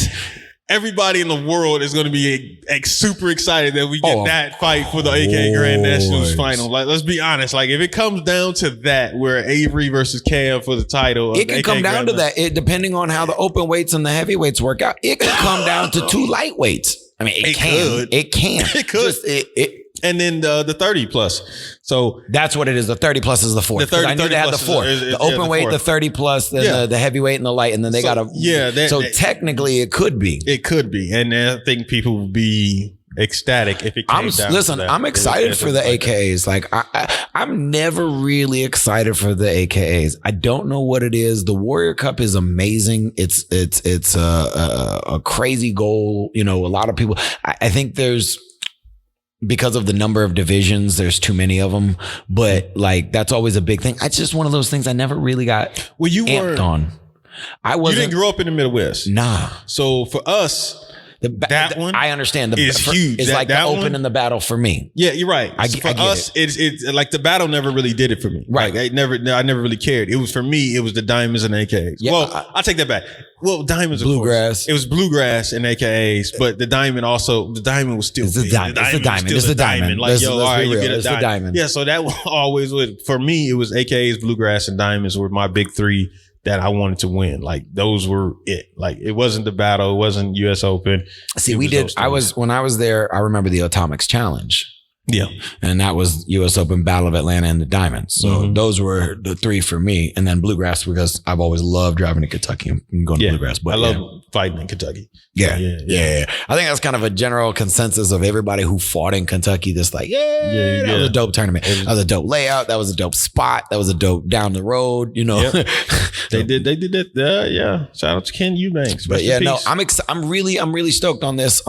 Everybody in the world is going to be super excited that we get that fight for the AKA Grand Nationals final. Like, let's be honest. Like, if it comes down to that, where Avery versus Cam for the title, it can come down to that. Depending on how the open weights and the heavyweights work out, it could come down to two lightweights. I mean, it can. It could. And then the 30 plus. So that's what it is. The 30 plus is the fourth. I knew they had the fourth. The open weight, the 30 plus, then the heavyweight and the light, and then they got a. Yeah. So technically, it could be. It could be, and I think people would be ecstatic if it came down. Listen, to that. I'm excited for the AKAs. Like I'm never really excited for the AKAs. I don't know what it is. The Warrior Cup is amazing. It's a crazy goal. You know, a lot of people. I think there's. Because of the number of divisions, there's too many of them. But like, that's always a big thing. It's just one of those things I never really got amped on. You didn't grow up in the Midwest. Nah. So for us, that one I understand. Is huge. It's like the open and the battle for me. Yeah, you're right. For us, it's like the battle never really did it for me. Right. Like, I never really cared. It was for me. It was the diamonds and AKAs. Yeah, well, I'll take that back. Well, diamonds, bluegrass. Of course. It was bluegrass and AKAs, but the diamond was still. It's the diamond. It's the diamond. Like, all right, you get a diamond. Yeah, so that always would. For me, it was AKAs, bluegrass, and diamonds were my big three that I wanted to win. Like, those were it. Like, it wasn't the battle. It wasn't US Open. See, when I was there, I remember the Atomics Challenge. Yeah. And that was US Open, Battle of Atlanta, and the Diamonds. So those were the three for me. And then bluegrass, because I've always loved driving to Kentucky and going to bluegrass. But I love fighting in Kentucky. Yeah. I think that's kind of a general consensus of everybody who fought in Kentucky. That's like, that was a dope tournament. That was a dope layout. That was a dope spot. That was a dope down the road, you know. Yep. They did that. Yeah. Shout out to Ken Eubanks. But I'm really stoked on this.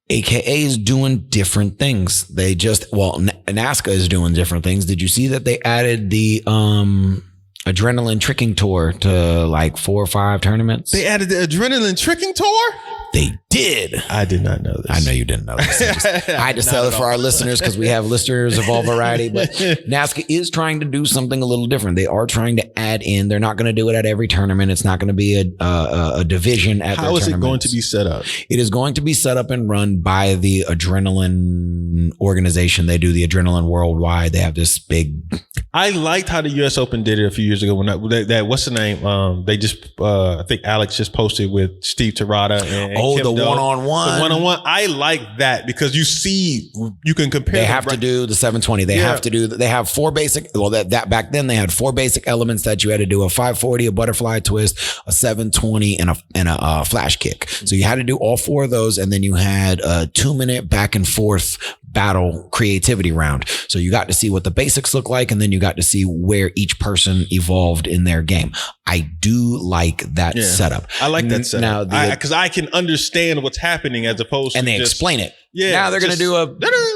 AKA is doing different things. NASCA is doing different things. Did you see that they added the adrenaline tricking tour to like 4 or 5 tournaments? They added the adrenaline tricking tour? They did. I did not know this. I know you didn't know this. I had to sell it for our listeners because we have listeners of all variety. But NASCA is trying to do something a little different. They are trying to add in. They're not going to do it at every tournament. It's not going to be a division at their tournaments. How is it going to be set up? It is going to be set up and run by the Adrenaline organization. They do the Adrenaline Worldwide. They have this big. I liked how the US Open did it a few years ago when that what's the name? They just I think Alex just posted with Steve Terrata and the Kim Doe. one-on-one. The one-on-one. I like that because you can compare. They have to do the 720. They have to do. They have 4 basic. Well, that back then they had 4 basic elements that you had to do: a 540, a butterfly twist, a 720, and a flash kick. So you had to do all 4 of those, and then you had a 2-minute back and forth battle creativity round. So you got to see what the basics look like, and then you got to see where each person evolved in their game. I do like that setup. I like that setup. Now, because I can understand what's happening as opposed to they explain it. Yeah. Now they're going to do a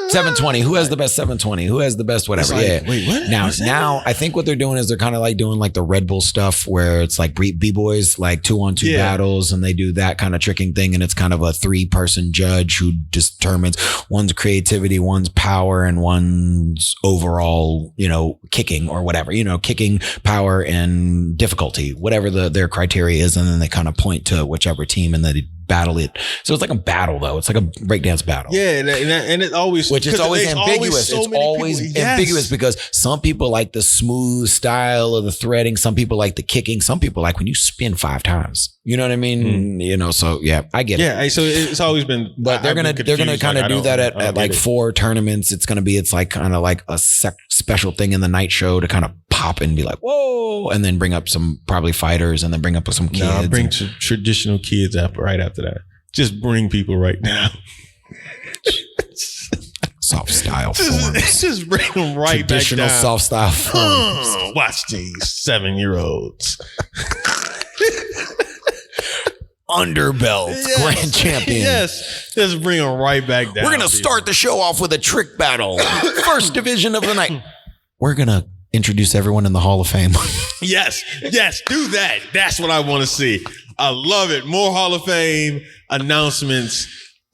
720. Who has the best 720? Who has the best whatever? Like, wait, what? Now I think what they're doing is they're kind of like doing like the Red Bull stuff where it's like B-boys, like 2-on-2 battles, and they do that kind of tricking thing. And it's kind of a 3-person judge who determines one's creativity, one's power, and one's overall, kicking or whatever, kicking, power, and difficulty. penalty, whatever their criteria is, and then they kind of point to whichever team and then they battle it. So it's like a battle, though. It's like a breakdance battle. Yeah, and it always, which is always ambiguous. It's always ambiguous because some people like the smooth style of the threading. Some people like the kicking. Some people like when you spin 5 times. You know what I mean? You know, so yeah, I get it. Yeah, so it's always been. But they're gonna kind of do that at like 4 tournaments. It's like kind of like a special thing in the night show to kind of pop and be like, whoa, and then bring up some probably fighters and then bring up some kids. No, bring traditional kids up right after that. Just bring people right now. Soft style forms. Just bring them right Traditional back down. soft style forms. Watch these 7-year-olds. Underbelts, grand champion. Yes, just bring them right back down. We're going to start the show off with a trick battle. First division of the night. We're going to introduce everyone in the Hall of Fame. Yes, do that. That's what I want to see. I love it. More Hall of Fame announcements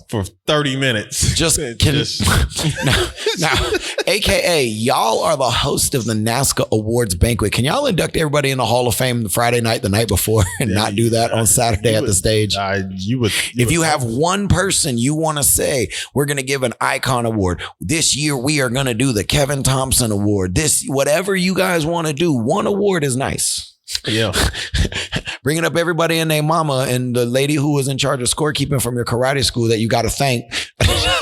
for 30 minutes. Now, AKA, y'all are the host of the NASCA Awards Banquet. Can y'all induct everybody in the Hall of Fame the Friday night, the night before, and not do that on Saturday at the stage? If you have one person you want to say, we're going to give an icon award. This year, we are going to do the Kevin Thompson Award. Whatever you guys want to do, one award is nice. Yeah. Bringing up everybody and their mama and the lady who was in charge of scorekeeping from your karate school that you got to thank.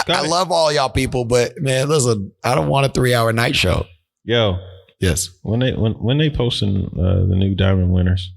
I love all y'all people, but man, listen, I don't want a 3-hour night show. Yo. Yes. When they posting the new diamond winners.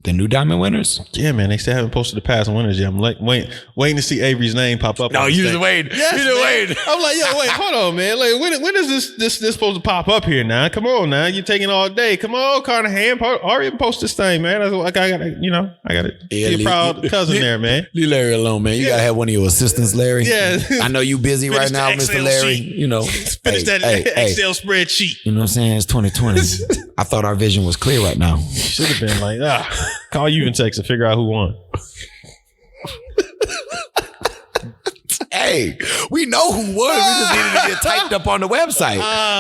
The new diamond winners? Yeah, man. They still haven't posted the past winners yet. I'm like waiting to see Avery's name pop up. No, you just wait. Yes, you just wait. I'm like, yo, wait, hold on, man. Like, when is this supposed to pop up here now? Come on now. You're taking all day. Come on, Carnahan. Hurry up and post this thing, man. I gotta be a proud cousin there, man. Leave Larry alone, man. You gotta have one of your assistants, Larry. Yeah. I know you busy right now, Mr. Larry. Sheet. You know. Finish that Excel spreadsheet. You know what I'm saying? It's 2020. I thought our vision was clear right now. Should have been like, call you and text to figure out who won. Hey, we know who won. We just needed to get typed up on the website.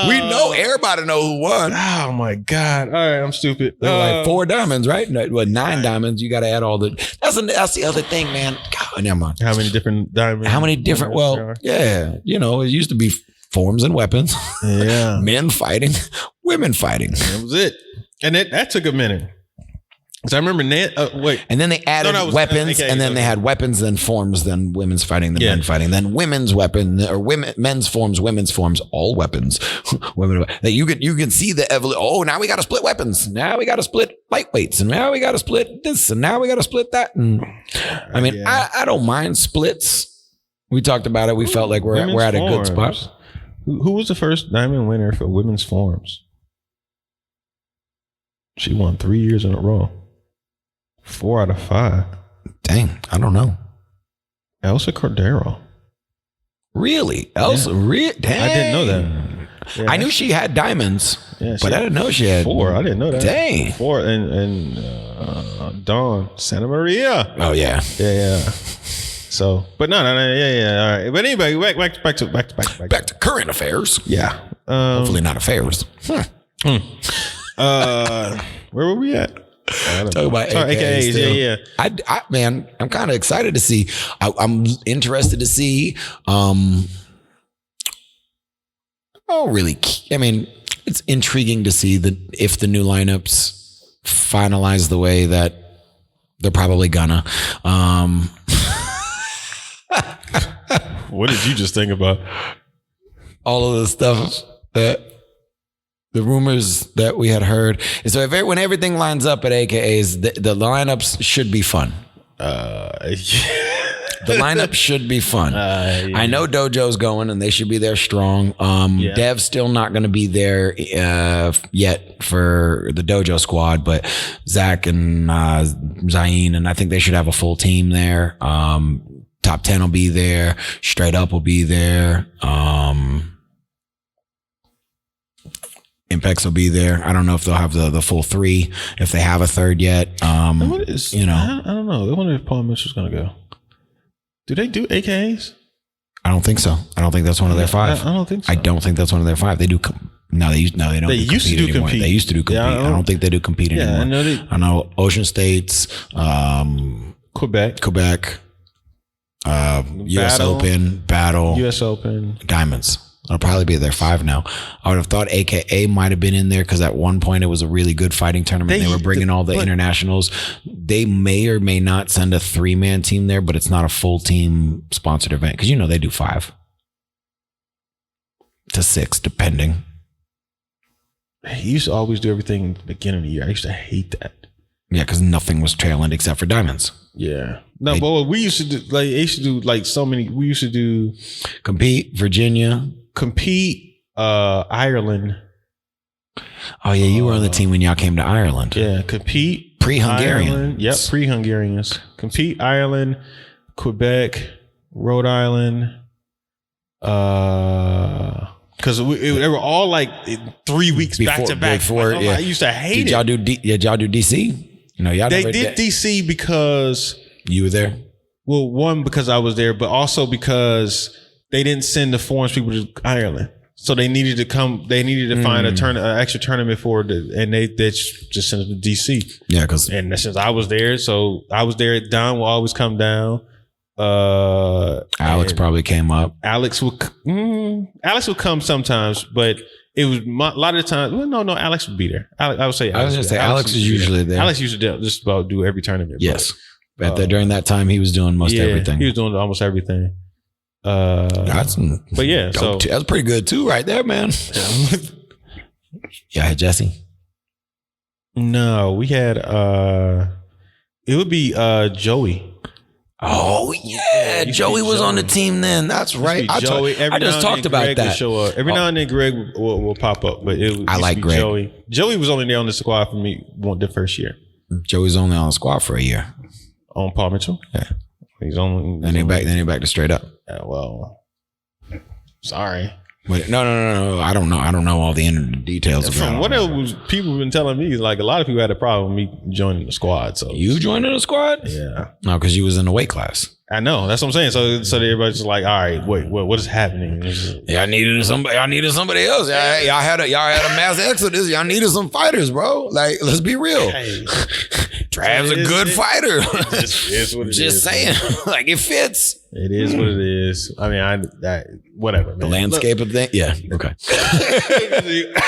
We know everybody know who won. Oh my God. All right, I'm stupid. There were like 4 diamonds, right? No, 9 diamonds. You got to add all the. That's the other thing, man. God, never mind. How many different diamonds? How many different? Well, yeah. You know, it used to be forms and weapons. Yeah. Men fighting, women fighting. That was it. And that took a minute. So I remember and then they added weapons, and then they had weapons, then forms, then women's fighting, then men fighting, then women's weapon or men's forms, women's forms, all weapons. Women. That you can see the evolution. Oh, now we got to split weapons. Now we got to split lightweights, and now we got to split this, and now we got to split that. And I mean, I don't mind splits. We talked about it. We felt like we're at a good spot. Who was the first diamond winner for women's forms? She won 3 years in a row. 4 out of 5. Dang, I don't know. Elsa Cordero. Really? Elsa? Yeah. Dang. I didn't know that. Yeah, I knew she had diamonds, but I didn't know she had 4. I didn't know that. Dang. 4 and Dawn Santa Maria. Oh yeah. So, but no. Yeah. All right. But anyway, back to current affairs. Yeah. Hopefully not affairs. Where were we at? Talk about AKAs. Yeah. I man, I'm kind of excited to see. I'm interested to see. I mean, it's intriguing to see if the new lineups finalize the way that they're probably gonna. What did you just think about? All of the stuff that. The rumors that we had heard. So when everything lines up at AKAs, the lineups should be fun. The lineup should be fun. Yeah. I know Dojo's going and they should be there strong. Dev's still not going to be there yet for the Dojo squad, but Zach and Zayn, and I think they should have a full team there. Top 10 will be there. Straight Up will be there. Impex will be there. I don't know if they'll have the full 3, if they have a third yet. I don't know. I wonder if Paul Mitchell's going to go. Do they do AKAs? I don't think so. I don't think that's one of their 5. I don't think so. I don't think that's one of their 5. They do No, they don't. They used to do anymore. compete. They used to do compete. Yeah, I don't think they do compete anymore. I know Ocean States, Quebec, U.S. Open, Battle, U.S. Open, Diamonds. I'll probably be there 5 now. I would have thought AKA might have been in there because at one point it was a really good fighting tournament. They were bringing all the internationals. They may or may not send a 3-man team there, but it's not a full team sponsored event because they do 5 to 6 depending. He used to always do everything in the beginning of the year. I used to hate that. Yeah, because nothing was tail end except for Diamonds. Yeah. No, but what we used to do, like, they used to do like so many. We used to do Virginia. Ireland. Oh yeah, you were on the team when y'all came to Ireland. Yeah, compete pre-Hungarian. Yep, pre-Hungarians. Compete Ireland, Quebec, Rhode Island. Because they were all like 3 weeks back to back. I used to hate it. Did y'all do DC? Y'all they did DC because you were there. Well, one because I was there, but also because they didn't send the foreign people to Ireland, so they needed to come. They needed to find an extra tournament for it, and they just sent it to DC. Yeah, and since I was there, so I was there. Don will always come down. Alex probably came up. Alex would come sometimes, but it was a lot of the time. Well, no, Alex would be there. I would say. I was going to say Alex is usually there. Alex used to just about do every tournament. Yes, but during that time, he was doing most everything. He was doing almost everything. But yeah, so that's pretty good too, right there, man. Yeah, Jesse. No, we had it would be Joey. Oh yeah, Joey was on the team then. That's right. I just talked about that. Show up. Every now and then, Greg will pop up, but I like Greg. Joey. Joey was only there on the squad for me the first year. Joey's only on the squad for a year. On Paul Mitchell. Yeah, he's on. Then he back to straight up. Yeah, well, sorry. But no. I don't know all the details. From what people have been telling me, like a lot of people had a problem with me joining the squad. So you joining the squad? Yeah. No, because you was in the weight class. I know. That's what I'm saying. So everybody's just like, all right, wait, what is happening? Yeah, I needed somebody else. Y'all had a mass exodus. Y'all needed some fighters, bro. Like, let's be real. Hey, Trav's a good fighter. It's what it just is, saying, like it fits. It is what it is. I mean, whatever. Man. The landscape of things. Yeah. Okay.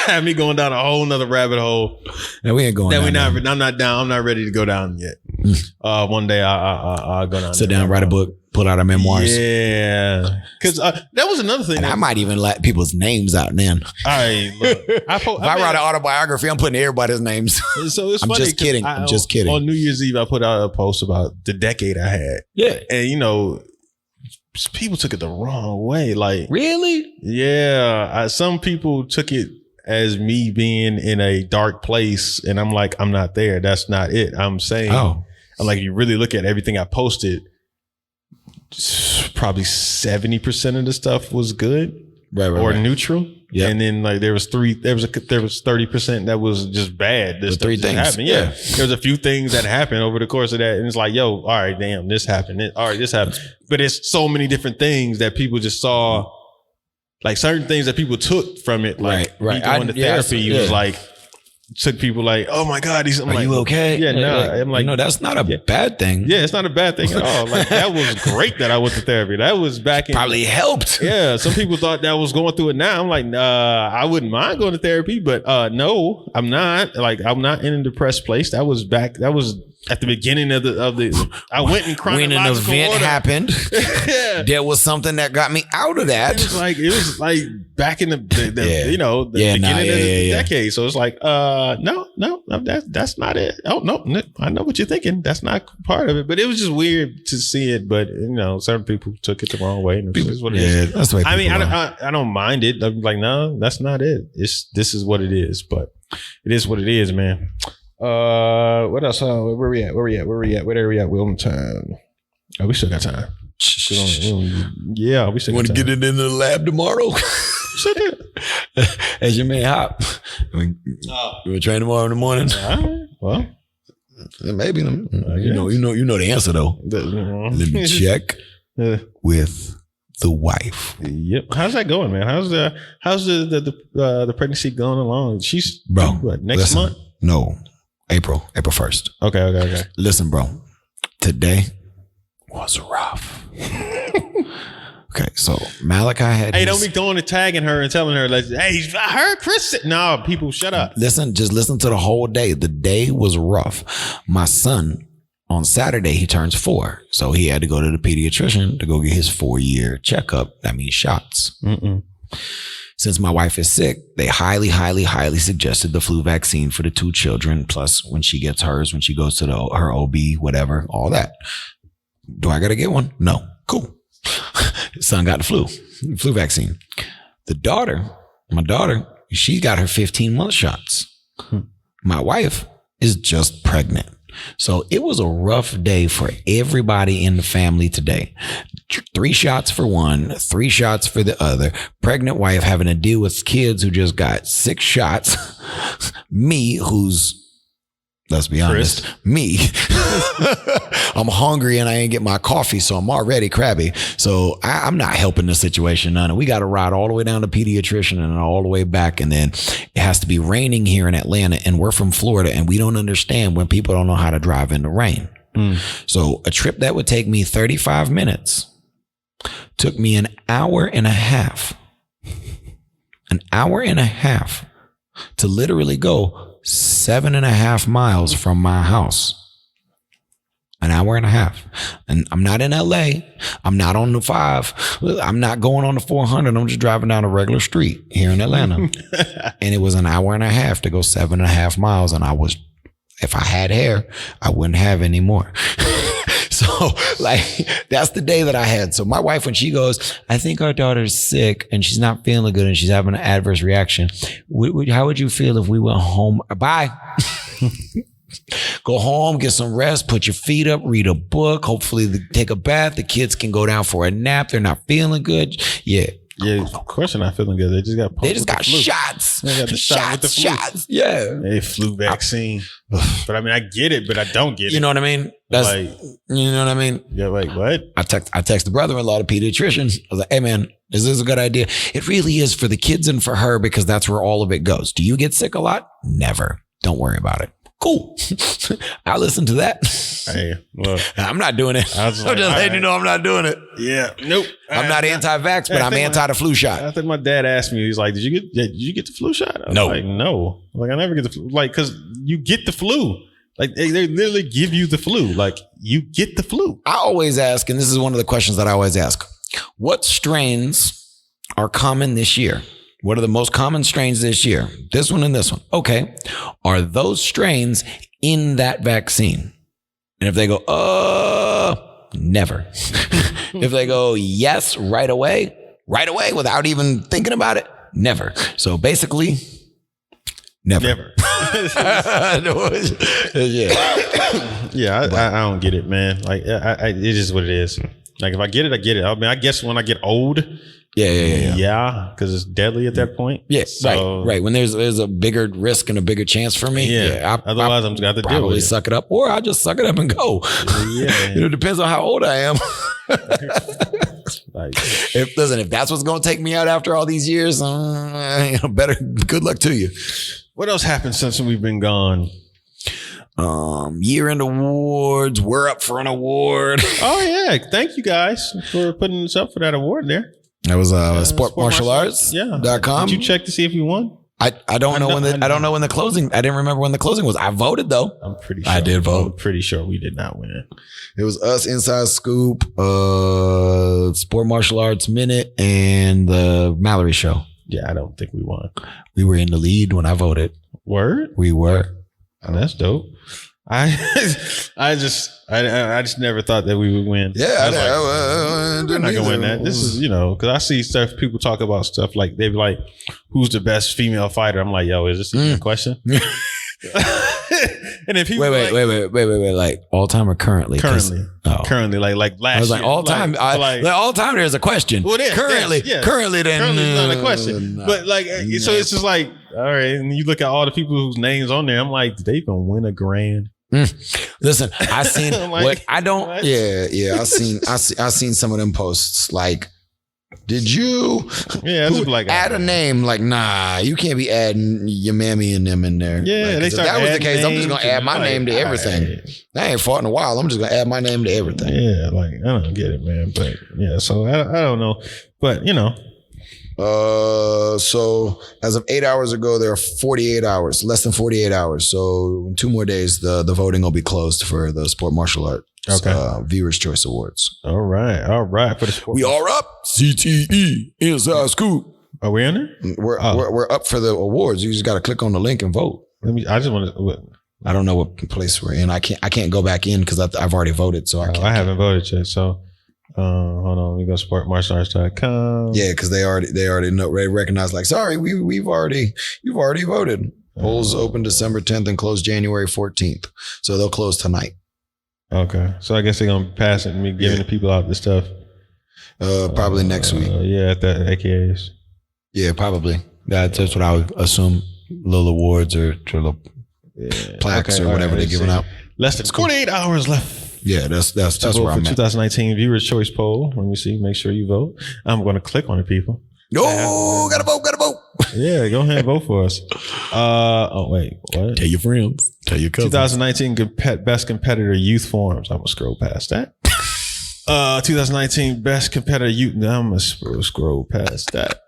Have me going down a whole nother rabbit hole. No, we ain't going. I'm not down. I'm not ready to go down yet. One day I'll go down. Sit down, write a book, pull out our memoirs. Yeah. Because that was another thing. And I might even let people's names out then. If I write an autobiography, I'm putting everybody's names. So it's I'm funny. just kidding. I'm just kidding. On New Year's Eve, I put out a post about the decade I had. Yeah. And people took it the wrong way. Like, really? Yeah. Some people took it as me being in a dark place, and I'm like, I'm not there. That's not it. I'm saying, I'm like, if you really look at everything I posted, probably 70% of the stuff was good, or neutral. Yeah. And then like there was 30% that was just bad. This three things happened. Yeah. There was a few things that happened over the course of that. And it's like, yo, all right, damn, this happened. All right, this happened. But it's so many different things that people just saw, like certain things that people took from it. Like me going to therapy was like, took people like, oh my God, are you okay? Yeah, no. I'm like, that's not a bad thing. Yeah, it's not a bad thing at all. Like that was great that I went to therapy. That was back in probably helped. Yeah, some people thought that was going through it now. I'm like, I wouldn't mind going to therapy, but no, I'm not. Like I'm not in a depressed place. That was at the beginning of the I went in chronological when an event order. Happened. Yeah. There was something that got me out of that. It was like back in the beginning of the decade. So it's like no, that's not it. Oh no, I know what you're thinking. That's not part of it. But it was just weird to see it. But certain people took it the wrong way. And it's what it is. That's what I mean. I don't mind it. I'm like, no, that's not it. This is what it is. But it is what it is, man. What else? Where we at? Where are we at? We on time. Oh, we still got time. Yeah, we still got time. Want to get it in the lab tomorrow? As your man Hop. You want to train tomorrow in the morning? Well, maybe. You know the answer though. Let me check with the wife. Yep. How's that going, man? How's the pregnancy going along? She's bro. What, next month? No, April 1st. Okay. Listen, bro. Today was rough. Okay, so Malachi had. Hey, don't be going and tagging her and telling her like, "Hey, I heard Chris." No, people, shut up. Just listen to the whole day. The day was rough. My son on Saturday he turns 4, so he had to go to the pediatrician to go get his 4-year checkup. That means shots. Since my wife is sick, they highly, highly, highly suggested the flu vaccine for the 2 children. Plus, when she gets hers, when she goes to her OB, whatever, all that. Do I got to get one? No. Cool. Son got the flu vaccine. My daughter, she got her 15-month shots. My wife is just pregnant. So it was a rough day for everybody in the family today. 3 shots for one, 3 shots for the other. Pregnant wife having to deal with kids who just got 6 shots. Me, who's, let's be honest, me. I'm hungry and I ain't get my coffee, so I'm already crabby. So I'm not helping the situation none. And we got to ride all the way down to pediatrician and all the way back. And then it has to be raining here in Atlanta, and we're from Florida, and we don't understand when people don't know how to drive in the rain. So a trip that would take me 35 minutes took me an hour and a half to literally go 7.5 miles from my house. An hour and a half. And I'm not in LA. I'm not on the 5. I'm not going on the 400. I'm just driving down a regular street here in Atlanta. And it was an hour and a half to go 7.5 miles. And if I had hair, I wouldn't have any more. So that's the day that I had. So my wife, when she goes, I think our daughter's sick and she's not feeling good and she's having an adverse reaction. How would you feel if we went home? Bye. Go home, get some rest, put your feet up, read a book, hopefully take a bath. The kids can go down for a nap. They're not feeling good. Yeah. Yeah, of course they're not feeling good. They just got shots. They got the shots. Yeah. They flu vaccine. But I mean, I get it, but I don't get it. You know what I mean? You know what I mean? Yeah, like what? I text the brother-in-law, the pediatrician. I was like, hey man, is this a good idea? It really is for the kids and for her because that's where all of it goes. Do you get sick a lot? Never. Don't worry about it. Cool. I'll listen to that. Hey, look. I'm not doing it. I'm just letting you know I'm not doing it. Yeah. Nope. I'm not anti-vax, but I'm anti the flu shot. I think my dad asked me, he's like, did you get the flu shot? I was no. Like, no. Like, I never get the flu. Like, because you get the flu. Like, they literally give you the flu. Like, you get the flu. I always ask, and this is one of the questions that I always ask, what strains are common this year? What are the most common strains this year? This one and this one. Okay. Are those strains in that vaccine? And if they go, never. If they go, yes, right away, without even thinking about it, never. So basically, never. Yeah, I don't get it, man. Like, it is what it is. Like, if I get it, I get it. I mean, I guess when I get old, yeah, because it's deadly at that point. Yeah, so, right. When there's a bigger risk and a bigger chance for me. Otherwise, I'm going to have to deal with it. Suck it up, or I'll just suck it up and go. Yeah, it depends on how old I am. If that's what's going to take me out after all these years, better. Good luck to you. What else happened since we've been gone? Year-end awards. We're up for an award. Oh yeah, thank you guys for putting us up for that award there. That was sportmartialarts.com. Did you check to see if you won? I don't know when the closing. I didn't remember when the closing was. I voted though. I'm pretty sure I did vote. I'm pretty sure we did not win. It was us, Inside Scoop, Sport Martial Arts Minute, and the Mallory Show. Yeah, I don't think we won. We were in the lead when I voted. Word? We were. Oh, that's dope. I just never thought that we would win. Yeah, we're not gonna win that. This is, because I see stuff, people talk about stuff like they'd be like, "Who's the best female fighter?" I'm like, "Yo, is this even a question?" And if people wait, like all time or currently? Currently, like last. I was like year. all time. All time. There's a question. Well, currently, then it's not a question. But like, so it's just like, all right. And you look at all the people whose names on there. I'm like, did they even win a grand? Listen, I seen like, what I don't. What? Yeah. I seen some of them posts like Did you add a name? Like, nah, you can't be adding your mammy and them in there. Yeah, like, if that was the case, I'm just gonna add my name to everything. I ain't fought in a while. I'm just gonna add my name to everything. Yeah, like I don't get it, man. But yeah, so I don't know. But you know. So as of 8 hours ago, there are 48 hours, less than 48 hours. So in 2 more days, the voting will be closed for the Sport Martial Arts Viewers Choice Awards. All right. For the sport. We are up. CTE Inside Scoop. Are we in there? We're up for the awards. You just got to click on the link and vote. I just want to. I don't know what place we're in. I can't go back in because I've already voted. So I haven't voted yet. So. Hold on, we go sportmartialarts.com. Yeah, because they already know, they recognize, like, sorry, you've already voted. Polls open December 10th and close January 14th. So they'll close tonight. Okay. So I guess they're gonna pass it and me giving the people out the stuff. Probably next week. Yeah, at the AKAs. Yeah, probably. That's what I would assume. Little awards or little plaques or whatever they're giving out. Less than 48 hours left. Yeah, that's where I'm at. 2019 Viewers Choice Poll. Let me see. Make sure you vote. I'm going to click on the people. No, gotta vote. Yeah, go ahead and vote for us. Oh, wait. What? Tell your friends. Tell your cousins. 2019 Best Competitor Youth Forums. I'm going to scroll past that. 2019 Best Competitor Youth. I'm going to scroll past that.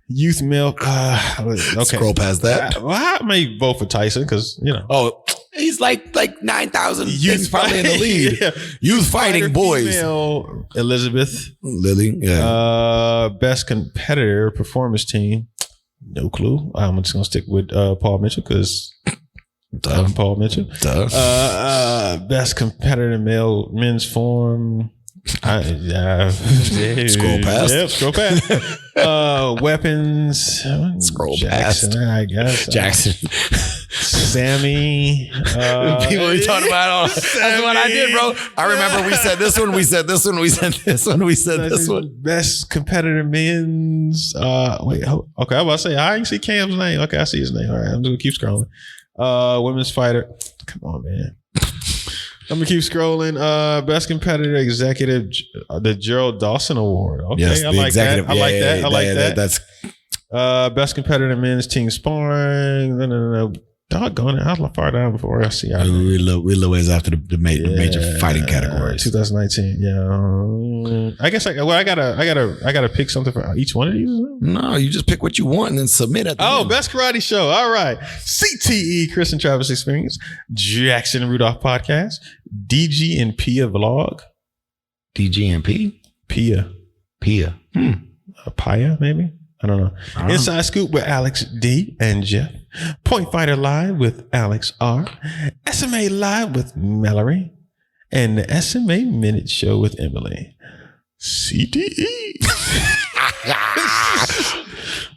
Youth male. Okay. Scroll past that. I may vote for Tyson because, you know. Oh, he's like 9,000. He's probably in the lead. Yeah. Youth fighting boys. Female Elizabeth. Lily. Yeah. Best competitor performance team. No clue. I'm just gonna stick with Paul Mitchell because I'm Paul Mitchell. Best competitor men's form. Scroll past. Yep, scroll past. Weapons. Scroll Jackson, past. I guess. Jackson. Sammy. People we talking about. That's what I did, bro. I remember we said this one. We said this one. We said this one. We said this one. Best competitor men's. Okay, I was about to say I didn't see Cam's name. Okay, I see his name. All right, I'm just gonna keep scrolling. Women's fighter. Come on, man. I'm gonna keep scrolling. Best competitor executive, the Gerald Dawson Award. Okay, yes, I like that. I like that. I like that. That's best competitor men's team sparring. No. Doggone it! How far down before I see? We're a little ways after the major fighting categories. 2019. Yeah, I guess I gotta pick something for each one of these. No, you just pick what you want and then submit it. Best karate show. All right, CTE Chris and Travis Experience, Jackson and Rudolph podcast, DG and Pia vlog. DG and Pia. Pia maybe. I don't know. Inside Scoop with Alex D and Jeff. Point Fighter Live with Alex R. SMA Live with Mallory. And the SMA Minute Show with Emily. CTE.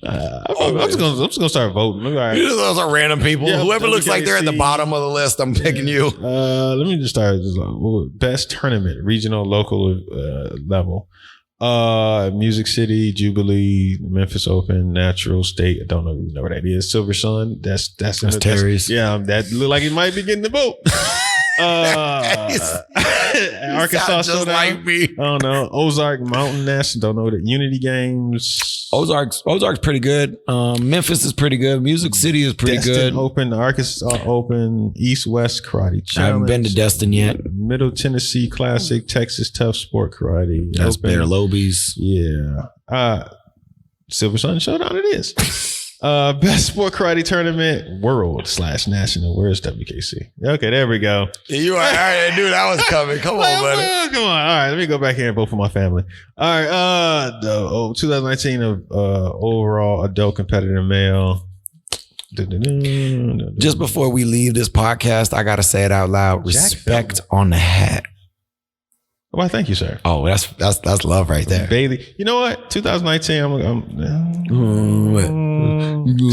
I'm just gonna start voting. All right. Those are random people. Yeah, whoever looks like they're at the bottom of the list, I'm picking you. Let me just start. Best tournament, regional, local level. Music City, Jubilee, Memphis Open, Natural State. I don't know what that is. Silver Sun. That's Terry's. Yeah, that look like it might be getting the vote. Arkansas Showdown. Like me. I don't know. Ozark Mountain National. Don't know the Unity Games. Ozark's pretty good. Memphis is pretty good. Music City is pretty Destin good. Open, the Arkansas Open, East West Karate Challenge. I haven't been to Destin yet. Middle Tennessee Classic, Texas Tough Sport Karate. That's Bear Lobies. Yeah. Silver Sun Showdown it is. Best Sport Karate Tournament World/National. Where's WKC? Okay, there we go. You are. I knew that was coming. Come on, buddy. Come on. All right, let me go back here and vote for my family. All right. 2019 of overall adult competitor male. Just before we leave this podcast, I gotta say it out loud. Respect on the hat. Well, thank you, sir. Oh, that's love right there. Bailey. You know what? 2019.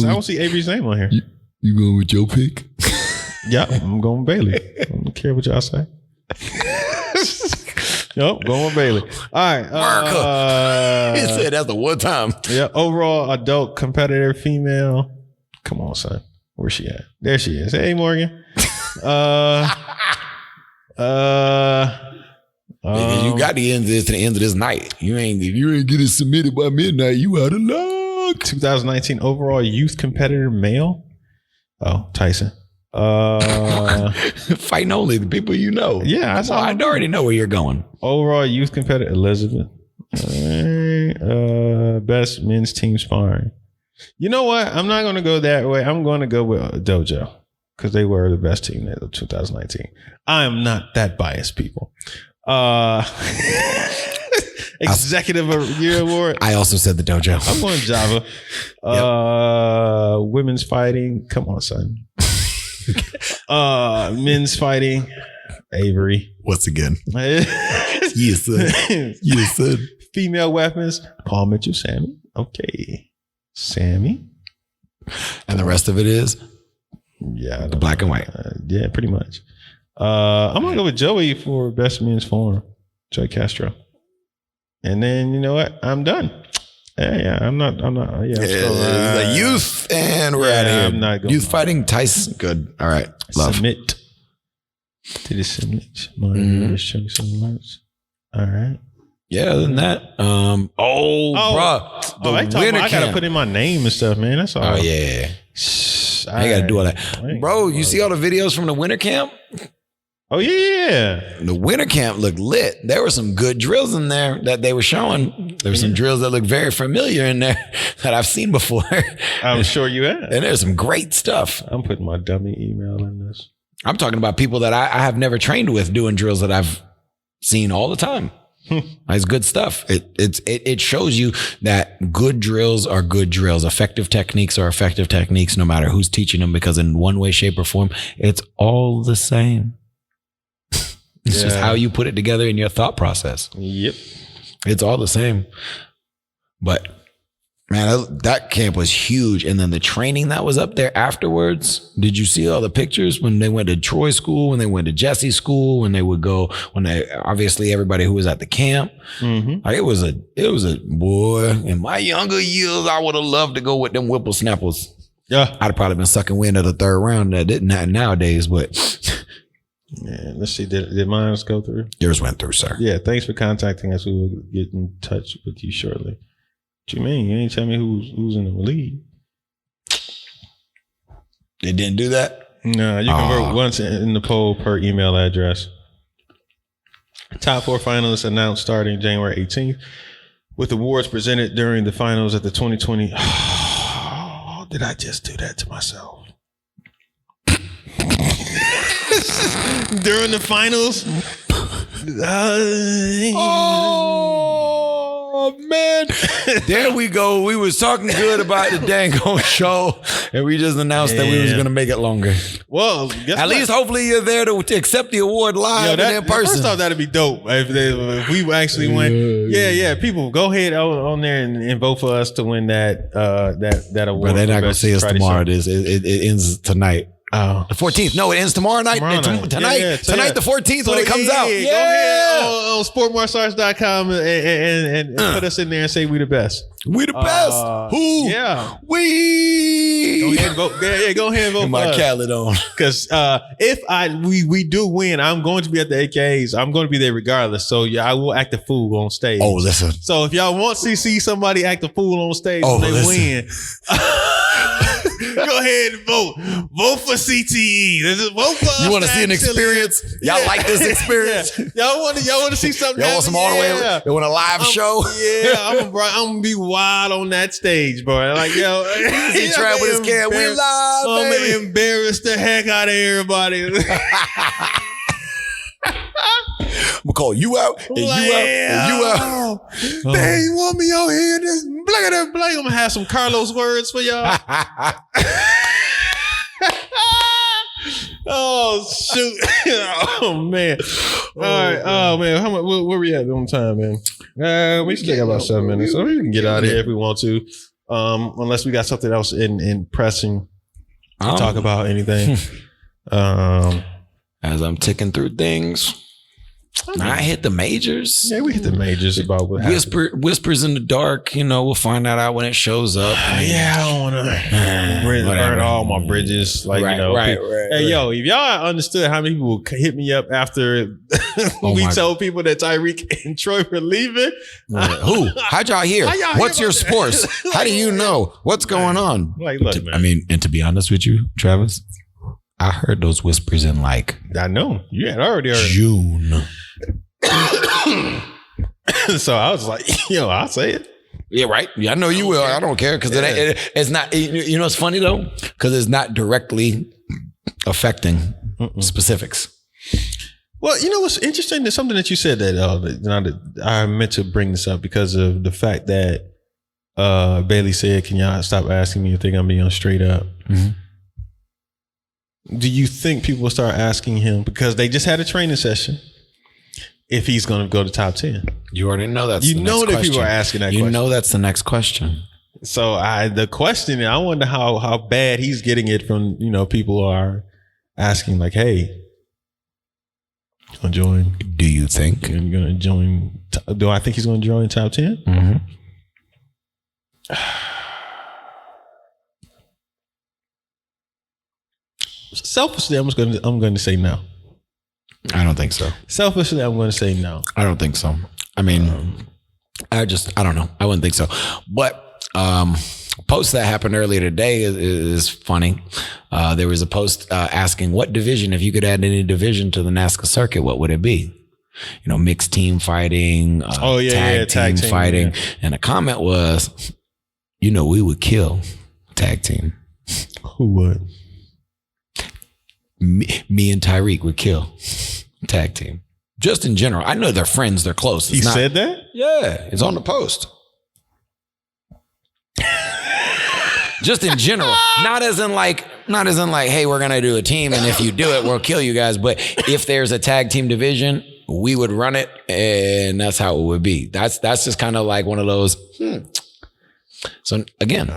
I don't see Avery's name on here. You going with your pick? Yeah, I'm going with Bailey. I don't care what y'all say. Yep, going with Bailey. All right. America. He said that's the one time. Yeah. Overall adult competitor female. Come on, son. Where's she at? There she is. Hey, Morgan. You got the end of this to the end of this night. If you ain't get it submitted by midnight, you out of luck. 2019 overall youth competitor male. Oh, Tyson. Fighting only the people you know. Yeah, I already know where you're going. Overall youth competitor Elizabeth. Best men's team sparring. You know what? I'm not going to go that way. I'm going to go with Dojo because they were the best team of 2019. I am not that biased, people. Executive of Year Award. I also said the Dojo. I'm going Java. Women's fighting. Come on, son. Men's fighting. Avery. Once again. Yes, sir. Yes, sir. Female weapons. Paul Mitchell, Sammy. Okay. Sammy. And the rest of it is? Yeah. The black and white. Yeah, pretty much. I'm going to go with Joey for best men's forum. Joey Castro. And then, you know what? I'm done. Yeah, I'm not. The youth, and we're out of here. I'm not going. Youth fighting, Tyson. Good. All right. Love. Submit. Did it submit? Show me some words. All right. Yeah, other than that, bro. I gotta put in my name and stuff, man. That's all. Oh yeah. I gotta do all that, bro. You see all the videos from the winter camp? Oh yeah. The winter camp looked lit. There were some good drills in there that they were showing. There were some drills that look very familiar in there that I've seen before. I'm sure you have. And there's some great stuff. I'm putting my dummy email in this. I'm talking about people that I have never trained with doing drills that I've seen all the time. It's good stuff. It shows you that good drills are good drills. Effective techniques are effective techniques, no matter who's teaching them, because in one way, shape, or form, it's all the same. It's just how you put it together in your thought process. Yep. It's all the same. But man, that camp was huge. And then the training that was up there afterwards. Did you see all the pictures when they went to Troy school, when they went to Jesse's school, when they obviously everybody who was at the camp. Mm-hmm. Like it was a boy. In my younger years, I would have loved to go with them whippersnappers. Yeah. I'd have probably been sucking wind of the third round. That didn't happen nowadays, but yeah, let's see. Did mine go through? Yours went through, sir. Yeah, thanks for contacting us. We will get in touch with you shortly. What you mean? You ain't tell me who's in the league. They didn't do that? No, you can vote once in the poll per email address. Top 4 finalists announced starting January 18th, with awards presented during the finals at the 2020. Oh, did I just do that to myself? During the finals. Oh man, there we go. We was talking good about the dang on show, and we just announced that we was going to make it longer. Well, at least hopefully you're there to accept the award live and in person. First off, that'd be dope if we actually win. Yeah. People, go ahead on there and vote for us to win that award. But they're not going to see us tomorrow. It ends tonight. Oh, the 14th. No, it ends tomorrow night. Tonight, the 14th when it comes out. Yeah. Go ahead on sportmartialarts.com and put us in there and say we the best. We the best. Who? Yeah. We. Go ahead and vote. Yeah, go ahead and vote. My Khaled on. Because if we do win, I'm going to be at the AKAs. I'm going to be there regardless. So yeah, I will act a fool on stage. Oh, listen. So if y'all want to see somebody act a fool on stage when they win. Go ahead and vote. Vote for CTE. Vote for us. You want to see an experience? Y'all like this experience? Y'all want to see something? Y'all want some all the way? You want a live show? Yeah, I'm gonna be wild on that stage, bro. Like yo, he tried with his can. We live. I'm gonna embarrass the heck out of everybody. I'm gonna call you out and you out and you out. They want me out here. Look at that blank. I'm gonna have some Carlos words for y'all. Oh shoot! Oh man! All right. Oh man! How much? Where we at on time, man? We still got about 7 minutes, so we can get out of here if we want to. Unless we got something else in pressing to talk about anything. As I'm ticking through things. Not hit the majors. Yeah, we hit the majors about what whispers in the dark. We'll find that out when it shows up. Yeah, I don't want to burn all my bridges. Like, right. Hey, yo, if y'all understood how many people hit me up after we told people that Tyreek and Troy were leaving. Who? How'd y'all hear? What's your sports? How do you know? What's going on? Like, look, man. And to be honest with you, Travis, I heard those whispers in I know. You had already heard June. So I was like, I'll say it. Yeah, right. Yeah, I know you will. I don't care because it's not. It's funny though because it's not directly affecting specifics. Well, what's interesting is something that you said that I meant to bring this up because of the fact that Bailey said, "Can y'all stop asking me if they're gonna be on straight up?" Mm-hmm. Do you think people will start asking him because they just had a training session? If he's going to go to top 10, you already know that's the next question. People are asking that. You know that's the next question. So the question, I wonder how bad he's getting it from. People are asking like, "Hey, gonna join? Do you think you're going to join? Do I think he's going to join top 10?" Mm-hmm. Selfishly, I'm going to say no. I don't think so. Selfishly, I'm going to say no. I don't think so. I mean, I don't know. I wouldn't think so. But post that happened earlier today is funny. There was a post asking what division, if you could add any division to the NASCAR circuit, what would it be? Mixed team fighting, tag team fighting. Yeah. And the comment was, we would kill tag team. Who would? Me and Tyreek would kill tag team. Just in general. I know they're friends. They're close. He said that? Yeah. It's on the post. Just in general. Not as in like, hey, we're going to do a team. And if you do it, we'll kill you guys. But if there's a tag team division, we would run it. And that's how it would be. That's just kind of like one of those, So again,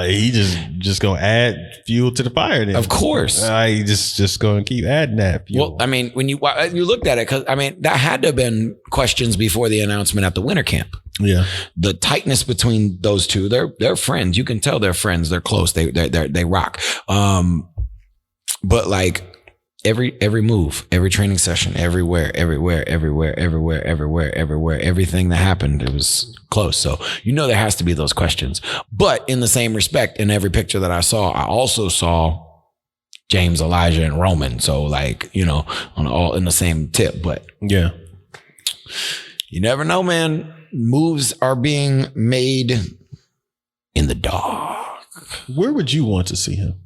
he just gonna add fuel to the fire. Then. Of course, he just gonna keep adding that fuel. Well, I mean, when you looked at it, because that had to have been questions before the announcement at the winter camp. Yeah, the tightness between those two, they're friends. You can tell they're friends. They're close. They rock. But like every move, every training session, everywhere, everything that happened, it was close. So, there has to be those questions. But in the same respect, in every picture that I saw, I also saw James, Elijah, and Roman. So like, on all in the same tip. But yeah, you never know, man. Moves are being made in the dark. Where would you want to see him?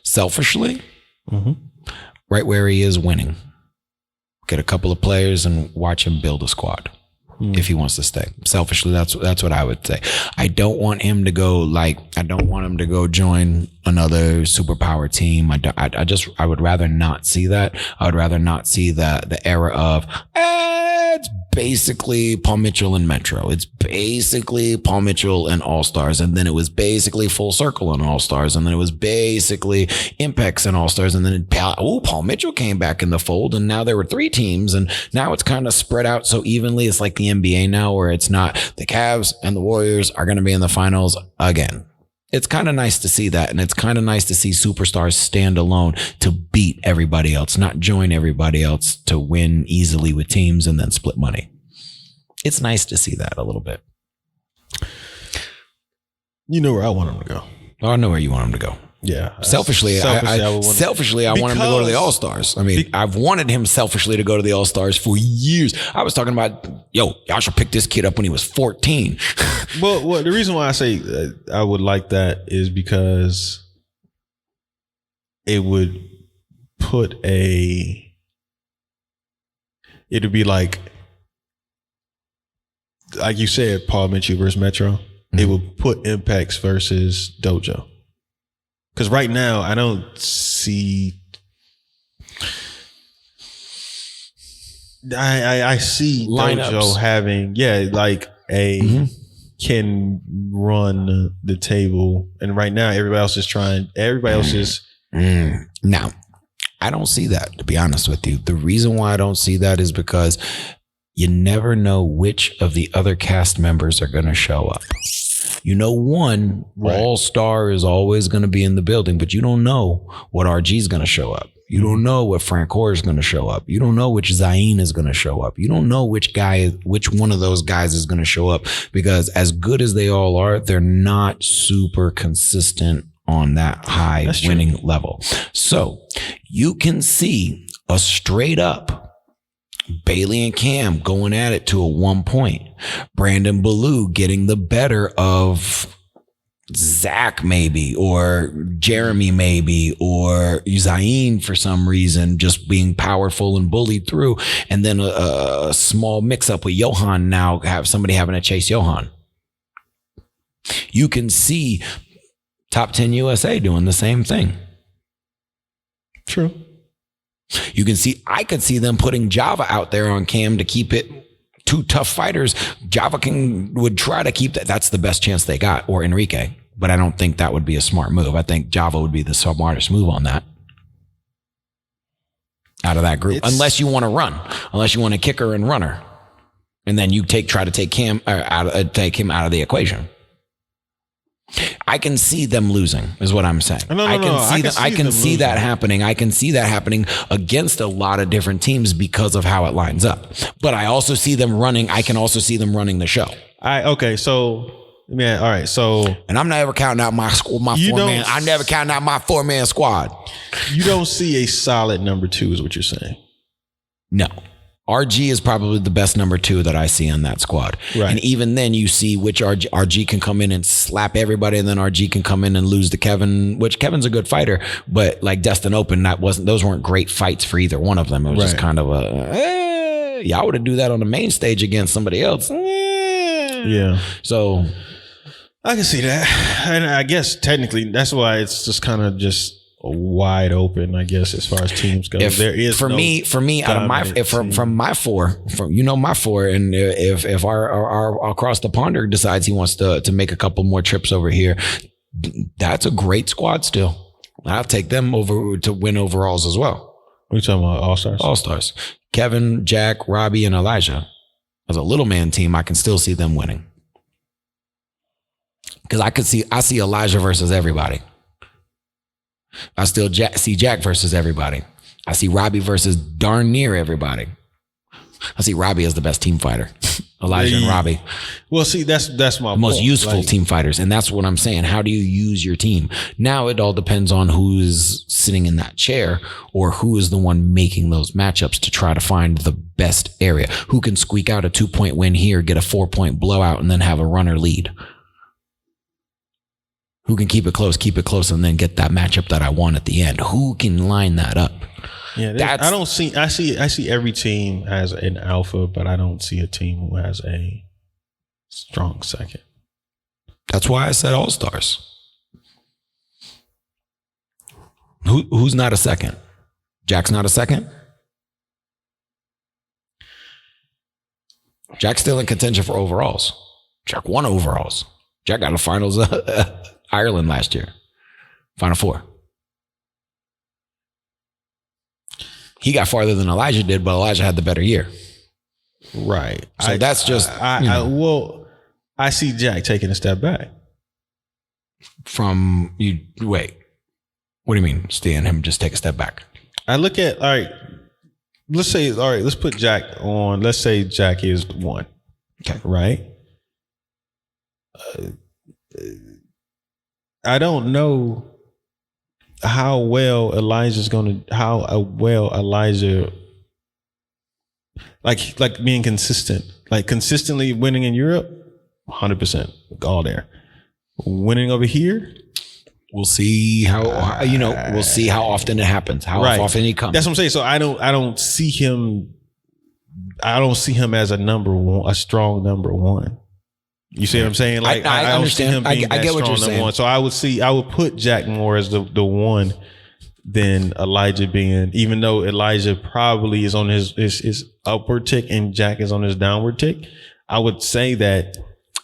Selfishly, right where he is winning. Get a couple of players and watch him build a squad if he wants to stay. Selfishly, that's what I would say. I don't want him to go join another superpower team. I would rather not see that. I would rather not see the era of it's basically Paul Mitchell and Metro. It's basically Paul Mitchell and All-Stars. And then it was basically Full Circle and All-Stars. And then it was basically Impex and All-Stars. And then Paul Mitchell came back in the fold. And now there were 3 teams. And now it's kind of spread out so evenly. It's like the NBA now where it's not the Cavs and the Warriors are going to be in the finals again. It's kind of nice to see that. And it's kind of nice to see superstars stand alone to beat everybody else, not join everybody else to win easily with teams and then split money. It's nice to see that a little bit. You know where I want him to go. Oh, I know where you want him to go. Yeah. Selfishly, I want him to go to the All-Stars. I mean, I've wanted him selfishly to go to the All-Stars for years. I was talking about, y'all should pick this kid up when he was 14. Well, the reason why I say I would like that is because it would it'd be like you said, Paul Mitchell versus Metro. Mm-hmm. It would put Impacts versus Dojo. Because right now, I don't see. I see lineups. Dojo having like a can run the table. And right now, everybody else is trying. Everybody else is. Now, I don't see that, to be honest with you. The reason why I don't see that is because you never know which of the other cast members are going to show up. One all-star is always going to be in the building, but you don't know what RG is going to show up. You don't know what Frank Hoare is going to show up. You don't know which Zayn is going to show up. You don't know which one of those guys is going to show up, because as good as they all are, they're not super consistent on that high winning level. So you can see a straight up Bailey and Cam going at it to a 1 point. Brandon Ballou getting the better of Zach maybe, or Jeremy maybe, or Zayn for some reason, just being powerful and bullied through. And then a small mix up with Johan, now have somebody having to chase Johan. You can see Top 10 USA doing the same thing. True. I could see them putting Java out there on Cam to keep it two tough fighters. Java would try to keep that. That's the best chance they got, or Enrique. But I don't think that would be a smart move. I think Java would be the smartest move on that. Out of that group. Unless you want to run. Unless you want a kicker and runner. And then you try to take Cam take him out of the equation. I can see them losing, is what I'm saying. I can see that happening. I can see that happening against a lot of different teams because of how it lines up. But I also see them running. I can also see them running the show. So, man, all right. So, and I'm never counting out my 4-man. I'm never counting out my 4-man squad. You don't see a solid number 2, is what you're saying? No. RG is probably the best number 2 that I see on that squad. Right. And even then you see which RG can come in and slap everybody, and then RG can come in and lose to Kevin, which Kevin's a good fighter, but like Destin Open, those weren't great fights for either one of them. It was just kind of y'all would have do that on the main stage against somebody else. Yeah. So I can see that. And I guess technically that's why it's just kind of just wide open, I guess, as far as teams go. There is from me out of my from my 4, my 4, and if our across the ponder decides he wants to make a couple more trips over here, that's a great squad still. I'll take them over to win overalls as well. What are you talking about? All-Stars? All-Stars. Kevin, Jack, Robbie, and Elijah. As a little man team, I can still see them winning. Because I see Elijah versus everybody. I still see Jack versus everybody. I see Robbie versus darn near everybody. I see Robbie as the best team fighter. Elijah and Robbie. Well, see, that's my most useful team fighters. And that's what I'm saying. How do you use your team? Now it all depends on who's sitting in that chair, or who is the one making those matchups to try to find the best area. Who can squeak out a 2-point win here, get a 4-point blowout, and then have a runner lead. Who can keep it close, and then get that matchup that I want at the end? Who can line that up? Yeah, I see every team as an alpha, but I don't see a team who has a strong second. That's why I said all-stars. Who's not a second? Jack's not a second? Jack's still in contention for overalls. Jack won overalls. Jack got a finals Ireland last year. Final 4. He got farther than Elijah did, but Elijah had the better year. Right. So that's just... I see Jack taking a step back. Wait. What do you mean, seeing him just take a step back? I look at, all right, let's put Jack on. Let's say Jack is 1. Okay. Right? I don't know how well Elijah, like being consistent, like consistently winning in Europe, 100%, all there. Winning over here, we'll see how we'll see how often it happens, how often he comes. That's what I'm saying. So I don't see him as a strong number 1. You see what I'm saying? Like I understand. I get what you're saying. So I would put Jack more as the 1 than Elijah being, even though Elijah probably is on his upward tick and Jack is on his downward tick. I would say that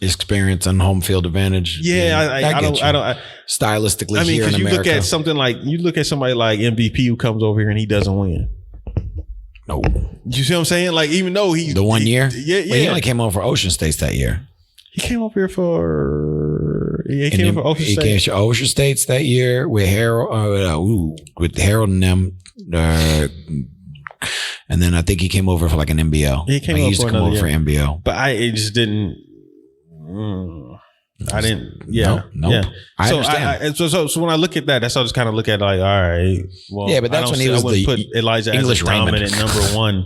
experience and home field advantage. Yeah, I don't. Stylistically, I mean, here in because you America. look at something like somebody like MVP who comes over here and he doesn't win. No, you see what I'm saying? Like, even though he's the 1 year, yeah. Well, he only came over for Ocean States that year. He came over here for Ocean States. He came to Ocean States that year with Harold, with Harold and them. And then I think he came over for like an NBL. He used to come over for NBL, but it just didn't. I didn't. Yeah, nope. Yeah. I understand. So when I look at that, that's how I just kind of look at like, all right, well, yeah, but that's when he was the put Elijah English as a dominant number one.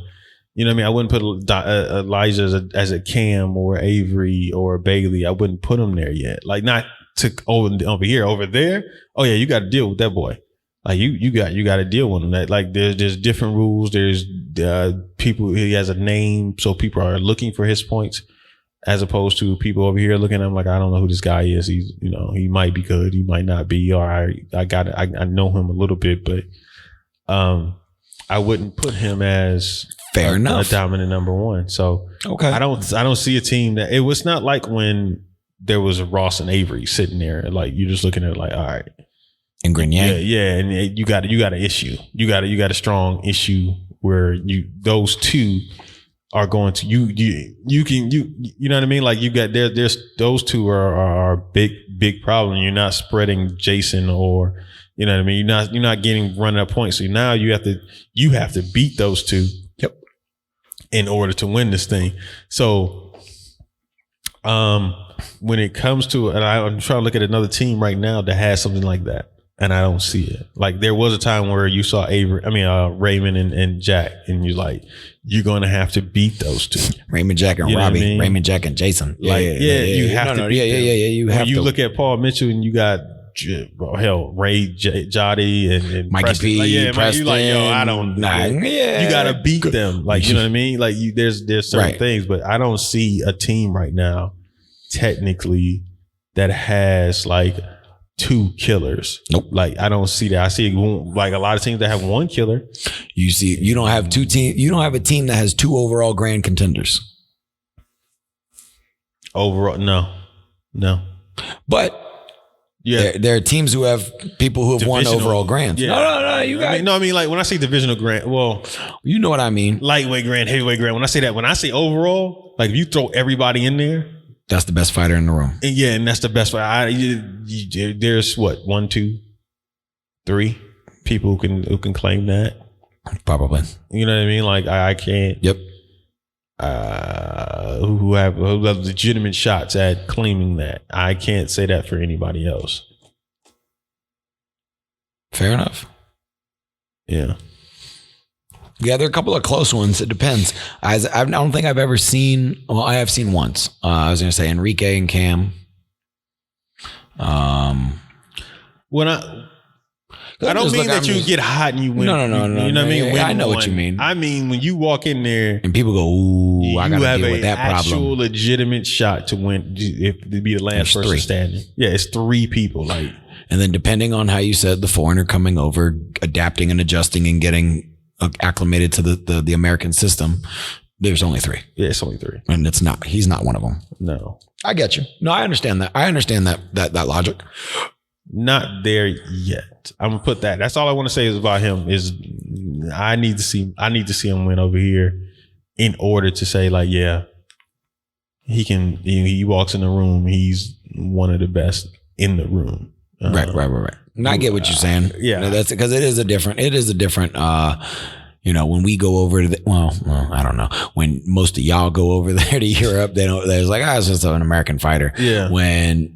You know what I mean? I wouldn't put Elijah as a Cam or Avery or Bailey. I wouldn't put him there yet. Like, not to over here, over there. Oh yeah, you got to deal with that boy. Like you got to deal with him. That, like, there's different rules. There's people. He has a name, so people are looking for his points, as opposed to people over here looking at him like, I don't know who this guy is. He's, he might be good, he might not be. Or I know him a little bit, but I wouldn't put him as fair enough a dominant number one. So okay, I don't see a team that it was not like when there was Ross and Avery sitting there. Like, you're just looking at it like, all right. And Grenier. Yeah, and you got an issue. You got a strong issue where those two are going to you know what I mean? Like, you got there's those two are big problem. You're not spreading Jason, or you know what I mean? You're not getting running up points. So now you have to beat those two. Yep. In order to win this thing. So when it comes to it, and I'm trying to look at another team right now that has something like that. And I don't see it. Like, there was a time where you saw Raymond and Jack, and you're going to have to beat those two. Raymond, Jack, and Robbie. Raymond, Jack, and Jason. You have to beat them. You have you look at Paul Mitchell, and you got Ray Jotty and Mikey Preston. P. Preston. You like, yo, I don't. You got to beat them. Like, you know what I mean? Like, there's certain things, but I don't see a team right now, technically, that has like two killers. Nope. Like, I don't see that. I see like a lot of teams that have one killer. You don't have two teams. You don't have a team that has two overall grand contenders. Overall, no. But there are teams who have people who have won overall grands. Yeah. No. I mean, like, when I say divisional grand, well, you know what I mean. Lightweight grand, heavyweight grand. When I say that, when I say overall, like, if you throw everybody in there, that's the best fighter in the room. And that's the best fighter. There's what, 1, 2, 3 people who can claim that. Probably. You know what I mean? Like, I can't. Yep. Who have legitimate shots at claiming that. I can't say that for anybody else. Fair enough. Yeah. Yeah, there are a couple of close ones. It depends. I don't think I've ever seen. Well, I have seen once. I was going to say Enrique and Cam. When I don't mean that you get hot and you win. No. You know what I mean? I know what you mean. I mean, when you walk in there and people go, "Ooh, I got to deal with that problem." You have an actual legitimate shot to win. If to be the last person standing. Yeah, it's 3 people. Like, and then depending on how you said the foreigner coming over, adapting and adjusting and getting acclimated to the American system, there's only 3. Yeah, it's only 3, and he's not one of them. No, I get you. No, I understand that. I understand that logic. Not there yet. I'm gonna put that. That's all I want to say is about him. Is I need to see him win over here in order to say, like, yeah, he can. He walks in the room. He's one of the best in the room. Right. And I get what you're saying. Yeah, that's because it is a different. When we go over to I don't know. When most of y'all go over there to Europe, there's like, it's just an American fighter. Yeah. When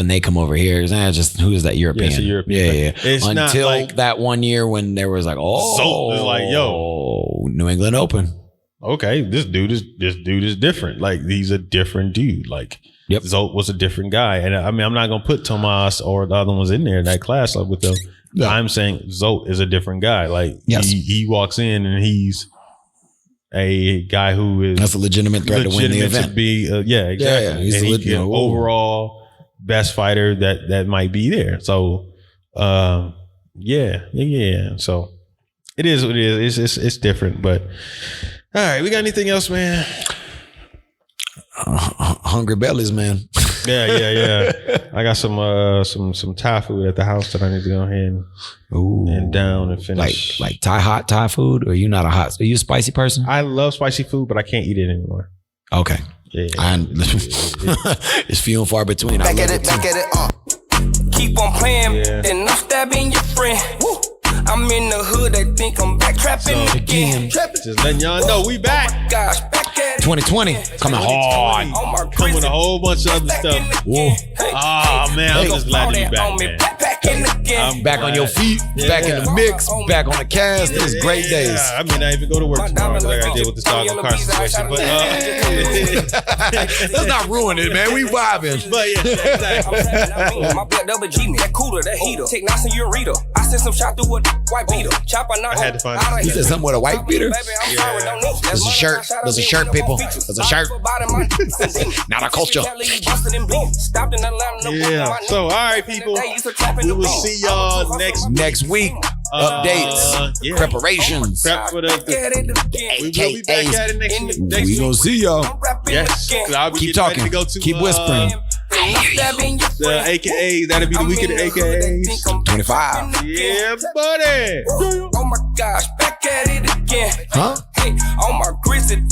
they come over here, it's just, who is that European? Yeah, it's a European. Yeah. It's until like that 1 year when there was like, Zolt was like, yo, New England Open. Okay, this dude is different. Like, he's a different dude. Like, yep. Zolt was a different guy. And I mean, I'm not gonna put Tomas or the other ones in there in that class like with them. No. I'm saying Zolt is a different guy. Like, yes. he walks in and he's a guy who is that's a legitimate threat to win the event. To be, exactly. Yeah. He's and he overall best fighter that might be there. So, yeah. So it is what it is. It's different. But all right, we got anything else, man? Hungry bellies, man. Yeah. I got some Thai food at the house that I need to go ahead and down and finish. Like Thai food, or you not are you a spicy person? I love spicy food, but I can't eat it anymore. Okay. Yeah. It's few and far between. Back at it. Keep on playing, then I'm stabbing your friend. Woo. I'm in the hood, they think I'm back trapping again. Just letting y'all know we back. Gosh, back at 2020 coming hard. Coming with a whole bunch of other stuff. Whoa. Oh man, I'm just glad to be back, man. I'm back on your feet, back in the mix, back on the cast. It was great days. I mean, I even go to work tomorrow because I got to deal with this dog car situation. But let's not ruin it, man. We vibing. But yeah, exactly. My blood double G me, that cooler, that heater. Take nice and ureta. I sent some shot through a white beater. Chopper knock. I had to find it. You said something with a white beater? There's a shirt. There's a shirt, people. There's a shirt. Not a culture. Yeah. So, all right, people. We will see y'all next week. Updates, preparations. Prep for the we will be back at it next week. We gonna see y'all. Yes. I'll be keep talking. To go to, keep whispering. The AKAs. That'll be the week of the AKAs. 25. Yeah, buddy. Oh my gosh, back at it again. Huh? Hey, on my grizzly.